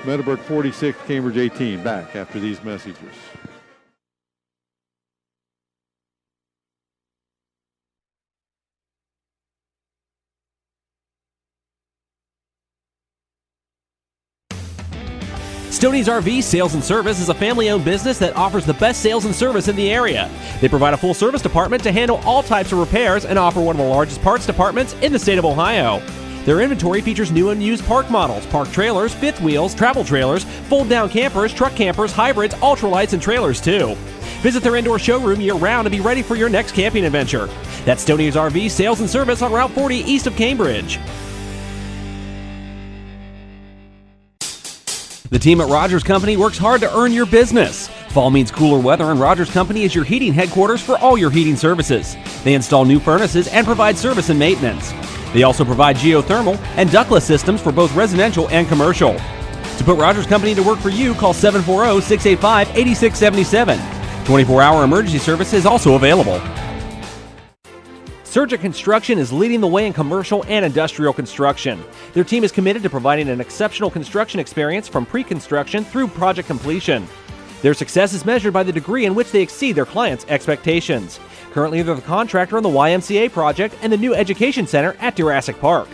Meadowbrook 46, Cambridge 18. Back after these messages. Stoney's RV Sales and Service is a family-owned business that offers the best sales and service in the area. They provide a full service department to handle all types of repairs and offer one of the largest parts departments in the state of Ohio. Their inventory features new and used park models, park trailers, fifth wheels, travel trailers, fold-down campers, truck campers, hybrids, ultralights, and trailers too. Visit their indoor showroom year-round to be ready for your next camping adventure. That's Stoney's RV Sales and Service on Route 40 east of Cambridge. The team at Rogers Company works hard to earn your business. Fall means cooler weather, and Rogers Company is your heating headquarters for all your heating services. They install new furnaces and provide service and maintenance. They also provide geothermal and ductless systems for both residential and commercial. To put Rogers Company to work for you, call 740-685-8677. 24-hour emergency service is also available. Surgent Construction is leading the way in commercial and industrial construction. Their team is committed to providing an exceptional construction experience from pre-construction through project completion. Their success is measured by the degree in which they exceed their clients' expectations. Currently, they're the contractor on the YMCA project and the new education center at Jurassic Park.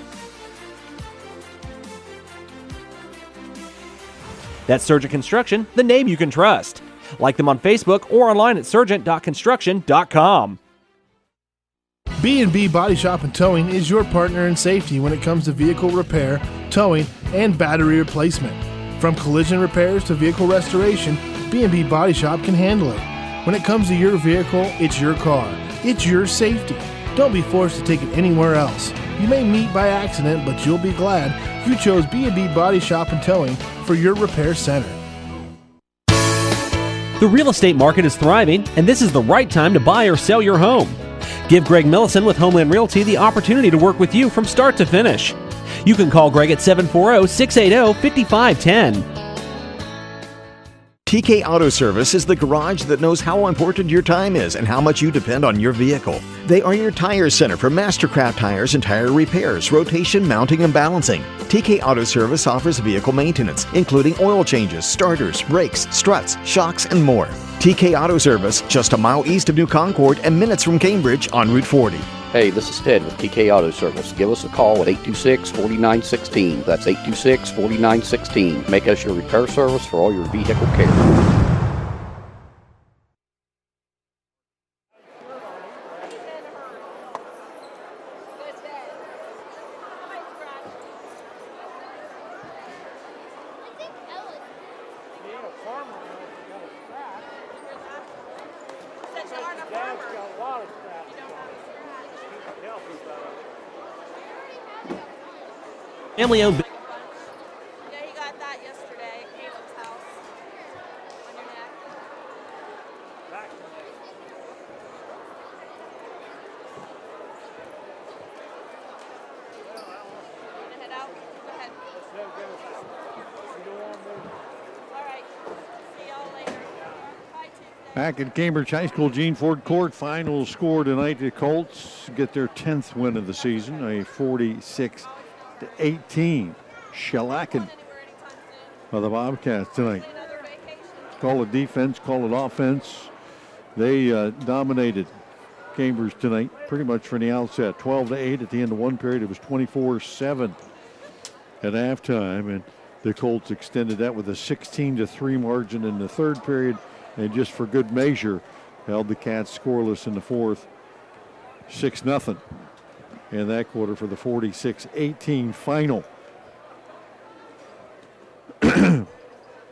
That's Surgent Construction, the name you can trust. Like them on Facebook or online at surgent.construction.com. B&B Body Shop and Towing is your partner in safety when it comes to vehicle repair, towing, and battery replacement. From collision repairs to vehicle restoration, B&B Body Shop can handle it. When it comes to your vehicle, it's your car. It's your safety. Don't be forced to take it anywhere else. You may meet by accident, but you'll be glad you chose B&B Body Shop and Towing for your repair center. The real estate market is thriving, and this is the right time to buy or sell your home. Give Greg Milleson with Homeland Realty the opportunity to work with you from start to finish. You can call Greg at 740-680-5510. TK Auto Service is the garage that knows how important your time is and how much you depend on your vehicle. They are your tire center for Mastercraft tires and tire repairs, rotation, mounting, and balancing. TK Auto Service offers vehicle maintenance, including oil changes, starters, brakes, struts, shocks, and more. TK Auto Service, just a mile east of New Concord and minutes from Cambridge on Route 40. Hey, this is Ted with TK Auto Service. Give us a call at 826-4916. That's 826-4916. Make us your repair service for all your vehicle care. Family-owned. Yeah, he got that yesterday at Caleb's house. On your neck. Want to head out? Go ahead. All right. See y'all later. Bye, Tuesday. Back at Cambridge High School, Gene Ford Court, final score tonight. The Colts get their 10th win of the season, a 46-18 shellacking by the Bobcats tonight. Call it defense, call it offense. They dominated Cambridge tonight pretty much from the outset. 12-8 at the end of one period. It was 24-7 at halftime, and the Colts extended that with a 16-3 margin in the third period, and just for good measure held the Cats scoreless in the fourth, 6-0 in that quarter for the 46-18 final. Not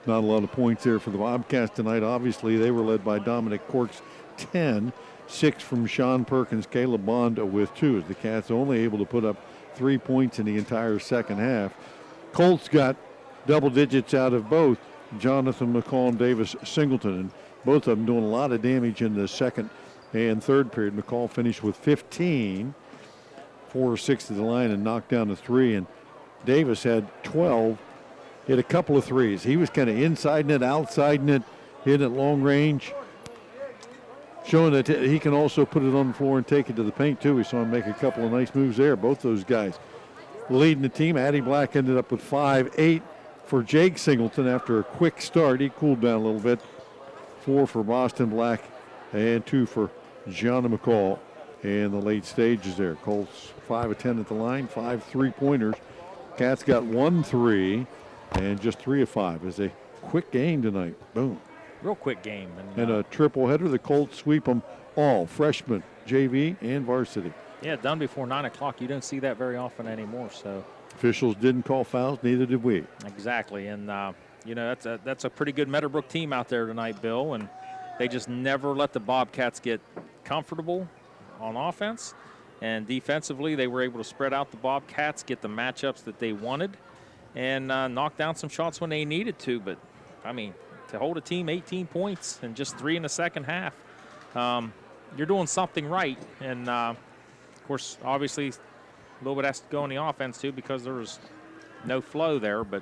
a lot of points there for the Bobcats tonight. Obviously, they were led by Dominic Corks, 10, 6 from Sean Perkins, Caleb Bond with 2, as the Cats only able to put up 3 points in the entire second half. Colts got double digits out of both Jonathan McCall and Davis Singleton, and both of them doing a lot of damage in the second And third period, McCall finished with 15, 4 or 6 to the line and knocked down a 3. And Davis had 12, hit a couple of threes. He was kind of inside net, outside net, hitting at long range, showing that he can also put it on the floor and take it to the paint too. We saw him make a couple of nice moves there, both those guys. Leading the team, Addie Black ended up with 5-8 for Jake Singleton after a quick start. He cooled down a little bit. 4 for Boston Black and 2 for Gianna McCall in the late stages there. Colts 5 of 10 at the line, 5 3-pointers. Cats got 1 3 and just 3 of 5. It's a quick game tonight. Boom. Real quick game. And a triple header. The Colts sweep them all, freshmen, JV, and varsity. Yeah, done before 9 o'clock. You don't see that very often anymore. So officials didn't call fouls, neither did we. Exactly, and you know, that's a pretty good Meadowbrook team out there tonight, Bill, and they just never let the Bobcats get comfortable on offense, and defensively they were able to spread out the Bobcats, get the matchups that they wanted, and knock down some shots when they needed to. But I mean, to hold a team 18 points and just 3 in the second half, you're doing something right. And of course, obviously, a little bit has to go on the offense too because there was no flow there. But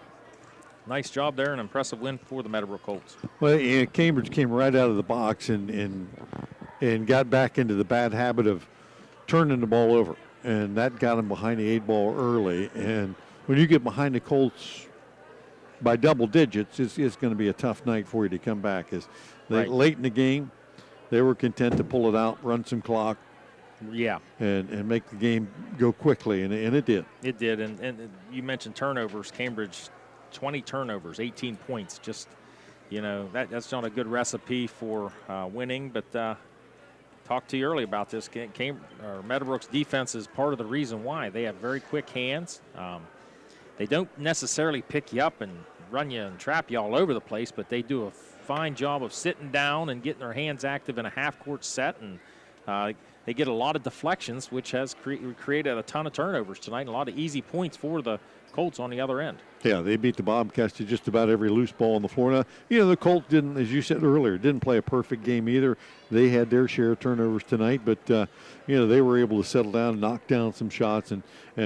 nice job there, an impressive win for the Meadowbrook Colts. Well, yeah, Cambridge came right out of the box and got back into the bad habit of turning the ball over, and that got them behind the 8 ball early. And when you get behind the Colts by double digits, it's going to be a tough night for you to come back. Late in the game, they were content to pull it out, run some clock, and make the game go quickly, and it did. It did, and you mentioned turnovers. Cambridge, 20 turnovers, 18 points. Just, you know, that's not a good recipe for winning. But talked to you earlier about this. Meadowbrook's defense is part of the reason why. They have very quick hands. They don't necessarily pick you up and run you and trap you all over the place, but they do a fine job of sitting down and getting their hands active in a half-court set, and they get a lot of deflections, which has created a ton of turnovers tonight and a lot of easy points for the Colts on the other end. Yeah, they beat the Bobcats to just about every loose ball on the floor. Now, you know, the Colts didn't, as you said earlier, didn't play a perfect game either. They had their share of turnovers tonight, but, you know, they were able to settle down, knock down some shots, and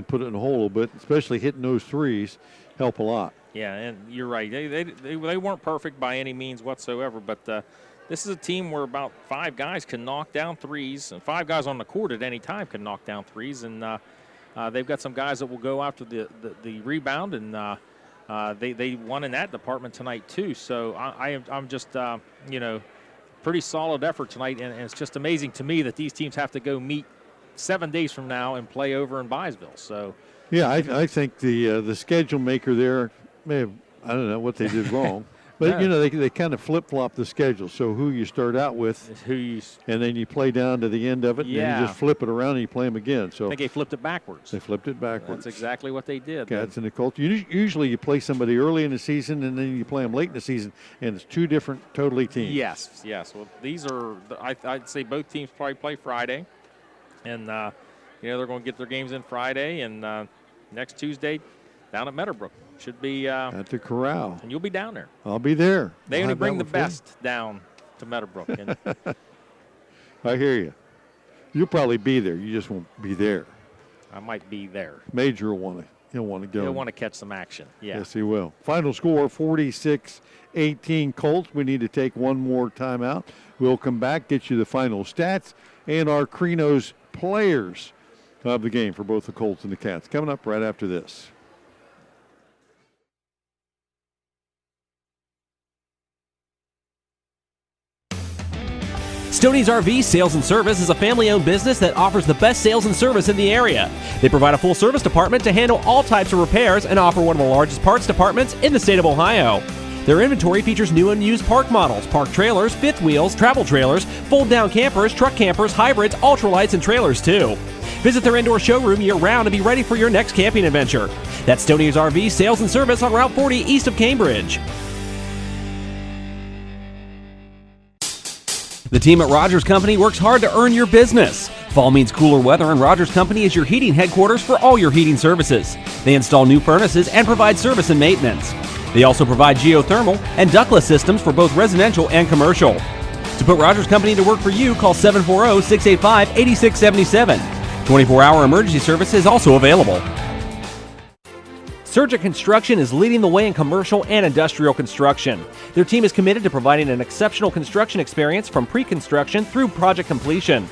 put it in the hole a little bit, especially hitting those threes help a lot. Yeah, and you're right. They weren't perfect by any means whatsoever, but this is a team where about 5 guys can knock down threes, and 5 guys on the court at any time can knock down threes, and they've got some guys that will go after the rebound, and they won in that department tonight too. So I'm just you know, pretty solid effort tonight, and it's just amazing to me that these teams have to go meet 7 days from now and play over in Byesville. So yeah, I think the schedule maker there may have, I don't know what they did wrong. But, you know, they kind of flip-flop the schedule. So who you start out with, and then you play down to the end of it, and then you just flip it around and you play them again. So I think they flipped it backwards. They flipped it backwards. That's exactly what they did. Cats and the Colts. Usually you play somebody early in the season, and then you play them late in the season, and it's 2 different totally teams. Yes. Well, these are, I'd say both teams probably play Friday. And, you know, they're going to get their games in Friday, and next Tuesday down at Meadowbrook. Should be at the Corral. And you'll be down there. I'll be there. They only bring the best down to Meadowbrook. And I hear you. You'll probably be there. You just won't be there. I might be there. Major will want to. He'll want to go. He'll want to catch some action. Yeah. Yes, he will. Final score: 46-18 Colts. We need to take one more timeout. We'll come back, get you the final stats and our Crino's players of the game for both the Colts and the Cats. Coming up right after this. Stoney's RV Sales and Service is a family-owned business that offers the best sales and service in the area. They provide a full-service department to handle all types of repairs and offer one of the largest parts departments in the state of Ohio. Their inventory features new and used park models, park trailers, fifth wheels, travel trailers, fold-down campers, truck campers, hybrids, ultralights, and trailers too. Visit their indoor showroom year-round to be ready for your next camping adventure. That's Stoney's RV Sales and Service on Route 40 east of Cambridge. The team at Rogers Company works hard to earn your business. Fall means cooler weather, and Rogers Company is your heating headquarters for all your heating services. They install new furnaces and provide service and maintenance. They also provide geothermal and ductless systems for both residential and commercial. To put Rogers Company to work for you, call 740-685-8677. 24-hour emergency service is also available. Surgent Construction is leading the way in commercial and industrial construction. Their team is committed to providing an exceptional construction experience from pre-construction through project completion.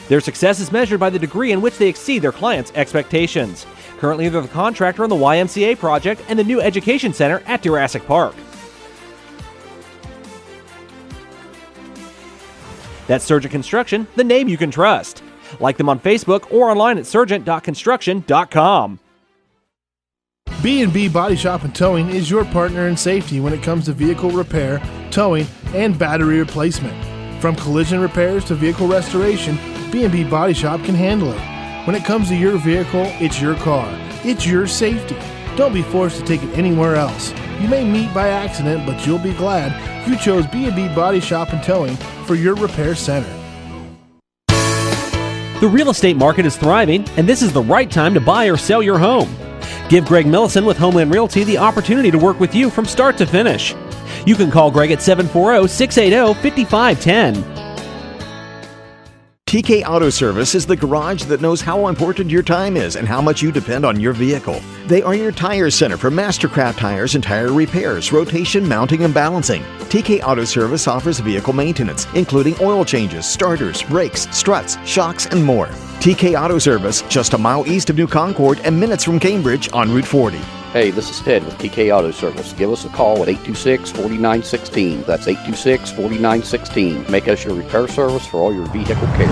Their success is measured by the degree in which they exceed their clients' expectations. Currently, they're the contractor on the YMCA project and the new education center at Jurassic Park. That's Surgent Construction, the name you can trust. Like them on Facebook or online at surgent.construction.com. B&B Body Shop and Towing is your partner in safety when it comes to vehicle repair, towing, and battery replacement. From collision repairs to vehicle restoration, B&B Body Shop can handle it. When it comes to your vehicle, it's your car. It's your safety. Don't be forced to take it anywhere else. You may meet by accident, but you'll be glad you chose B&B Body Shop and Towing for your repair center. The real estate market is thriving, and this is the right time to buy or sell your home. Give Greg Milleson with Homeland Realty the opportunity to work with you from start to finish. You can call Greg at 740-680-5510. TK Auto Service is the garage that knows how important your time is and how much you depend on your vehicle. They are your tire center for Mastercraft tires and tire repairs, rotation, mounting, and balancing. TK Auto Service offers vehicle maintenance, including oil changes, starters, brakes, struts, shocks, and more. TK Auto Service, just a mile east of New Concord and minutes from Cambridge on Route 40. Hey, this is Ted with TK Auto Service. Give us a call at 826-4916. That's 826-4916. Make us your repair service for all your vehicle care.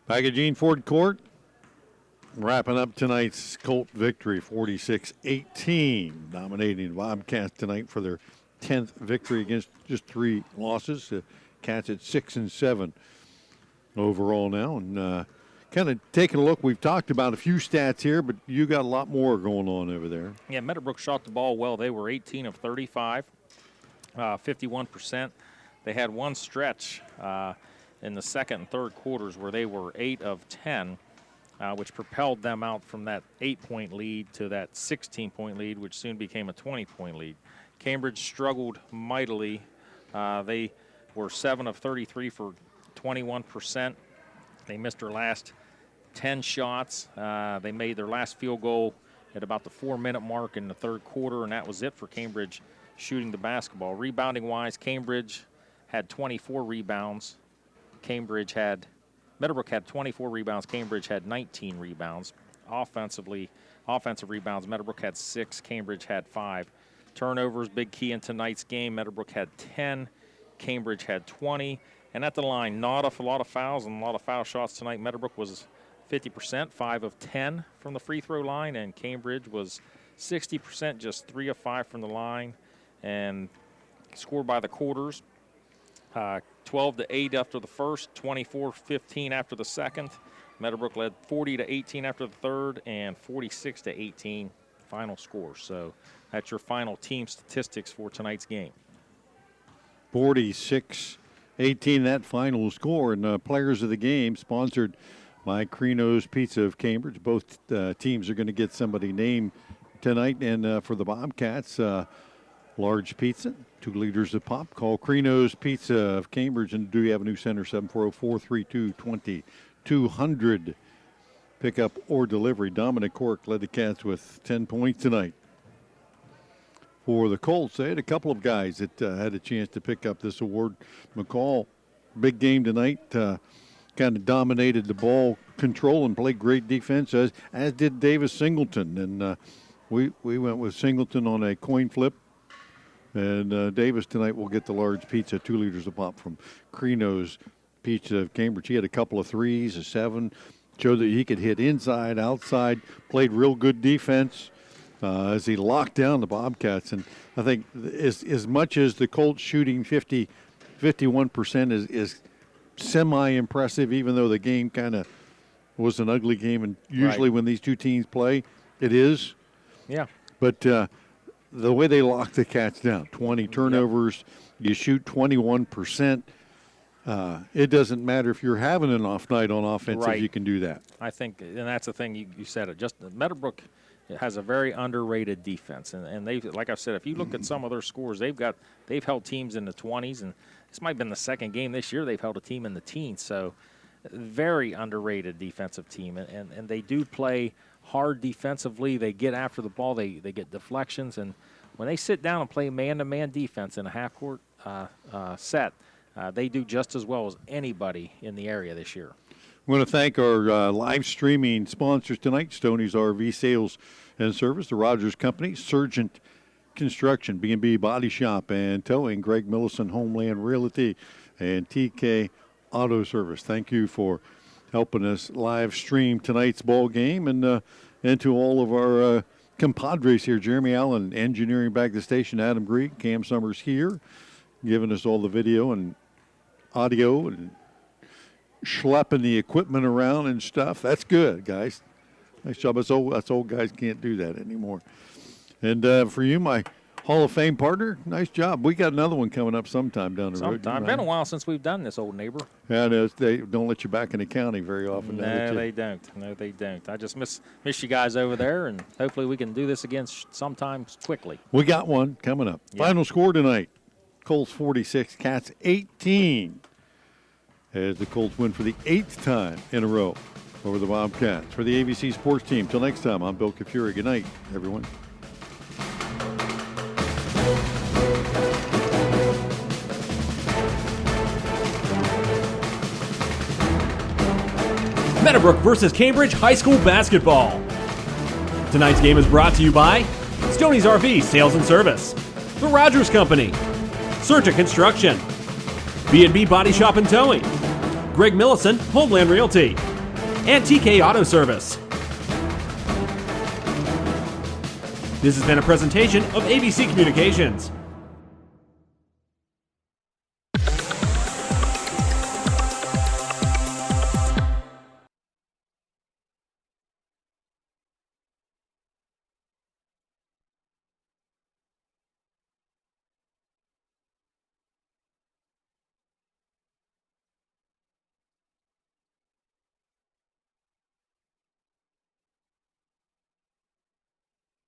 Back at Gene Ford Court, wrapping up tonight's Colt victory, 46-18, dominating the Bobcats tonight for their 10th victory against just 3 losses. The Cats at 6-7 overall now, and kind of taking a look. We've talked about a few stats here, but you got a lot more going on over there. Yeah, Meadowbrook shot the ball well. They were 18 of 35, 51%. They had one stretch in the second and third quarters where they were 8 of 10, which propelled them out from that 8-point lead to that 16-point lead, which soon became a 20-point lead. Cambridge struggled mightily. They were 7 of 33 for 21%. They missed their last 10 shots. They made their last field goal at about the 4-minute mark in the third quarter, and that was it for Cambridge shooting the basketball. Rebounding-wise, Cambridge had 24 rebounds. Meadowbrook had 24 rebounds. Cambridge had 19 rebounds. Offensive rebounds, Meadowbrook had 6. Cambridge had 5. Turnovers, big key in tonight's game. Meadowbrook had 10. Cambridge had 20. And at the line, not a lot of fouls and a lot of foul shots tonight. Meadowbrook was 50%, 5 of 10 from the free throw line, and Cambridge was 60%, just 3 of 5 from the line, and scored by the quarters. 12-8 after the first, 24-15 after the second. Meadowbrook led 40-18 after the third, and 46-18 final score. So that's your final team statistics for tonight's game. 46-18, that final score. And players of the game sponsored by Crino's Pizza of Cambridge. Both teams are going to get somebody named tonight. And for the Bobcats, large pizza, 2 liters of pop. Call Crino's Pizza of Cambridge and Dewey Avenue Center, 740-432-2200. Pickup or delivery. Dominic Cork led the Cats with 10 points tonight. For the Colts, they had a couple of guys that had a chance to pick up this award. McCall big game tonight. Kind of dominated the ball control and played great defense, as did Davis Singleton. And we went with Singleton on a coin flip. And Davis tonight will get the large pizza, 2 liters a pop from Crino's Pizza of Cambridge. He had a couple of threes, a 7, showed that he could hit inside, outside, played real good defense as he locked down the Bobcats. And I think as much as the Colts shooting 51% is semi-impressive, even though the game kind of was an ugly game. And usually when these two teams play, it is. Yeah. But the way they lock the Cats down, 20 turnovers, you shoot 21%. It doesn't matter if you're having an off night on offense if you can do that. I think, and that's the thing, you said it. Just Meadowbrook has a very underrated defense, and they, like I said, if you look at some of their scores, they've held teams in the 20s, and this might have been the second game this year they've held a team in the teens. So, very underrated defensive team, and they do play hard defensively. They get after the ball. They get deflections, and when they sit down and play man-to-man defense in a half-court set, they do just as well as anybody in the area this year. I want to thank our live streaming sponsors tonight, Stoney's RV Sales and Service, the Rogers Company, Surgent Construction, B&B Body Shop and Towing, Greg Milleson, Homeland Realty, and TK Auto Service. Thank you for helping us live stream tonight's ball game, and to all of our compadres here, Jeremy Allen, engineering back the station, Adam Greig, Cam Summers here, giving us all the video and audio and schlepping the equipment around and stuff. That's good, guys. Nice job. Us old guys can't do that anymore. And for you, my Hall of Fame partner, nice job. We got another one coming up sometime down the road. Sometime. Been a while since we've done this, old neighbor. Yeah, no, they don't let you back in the county very often. No, they don't. No, they don't. I just miss you guys over there, and hopefully we can do this again sometime quickly. We got one coming up. Yeah. Final score tonight, Colts 46, Cats 18. As the Colts win for the 8th time in a row over the Bobcats. For the ABC Sports Team, till next time, I'm Bill Kafuri. Good night, everyone. Meadowbrook versus Cambridge High School basketball. Tonight's game is brought to you by Stoney's RV Sales and Service, the Rogers Company, Surgent Construction, B&B Body Shop and Towing, Greg Milleson, Homeland Realty, and TK Auto Service. This has been a presentation of ABC Communications.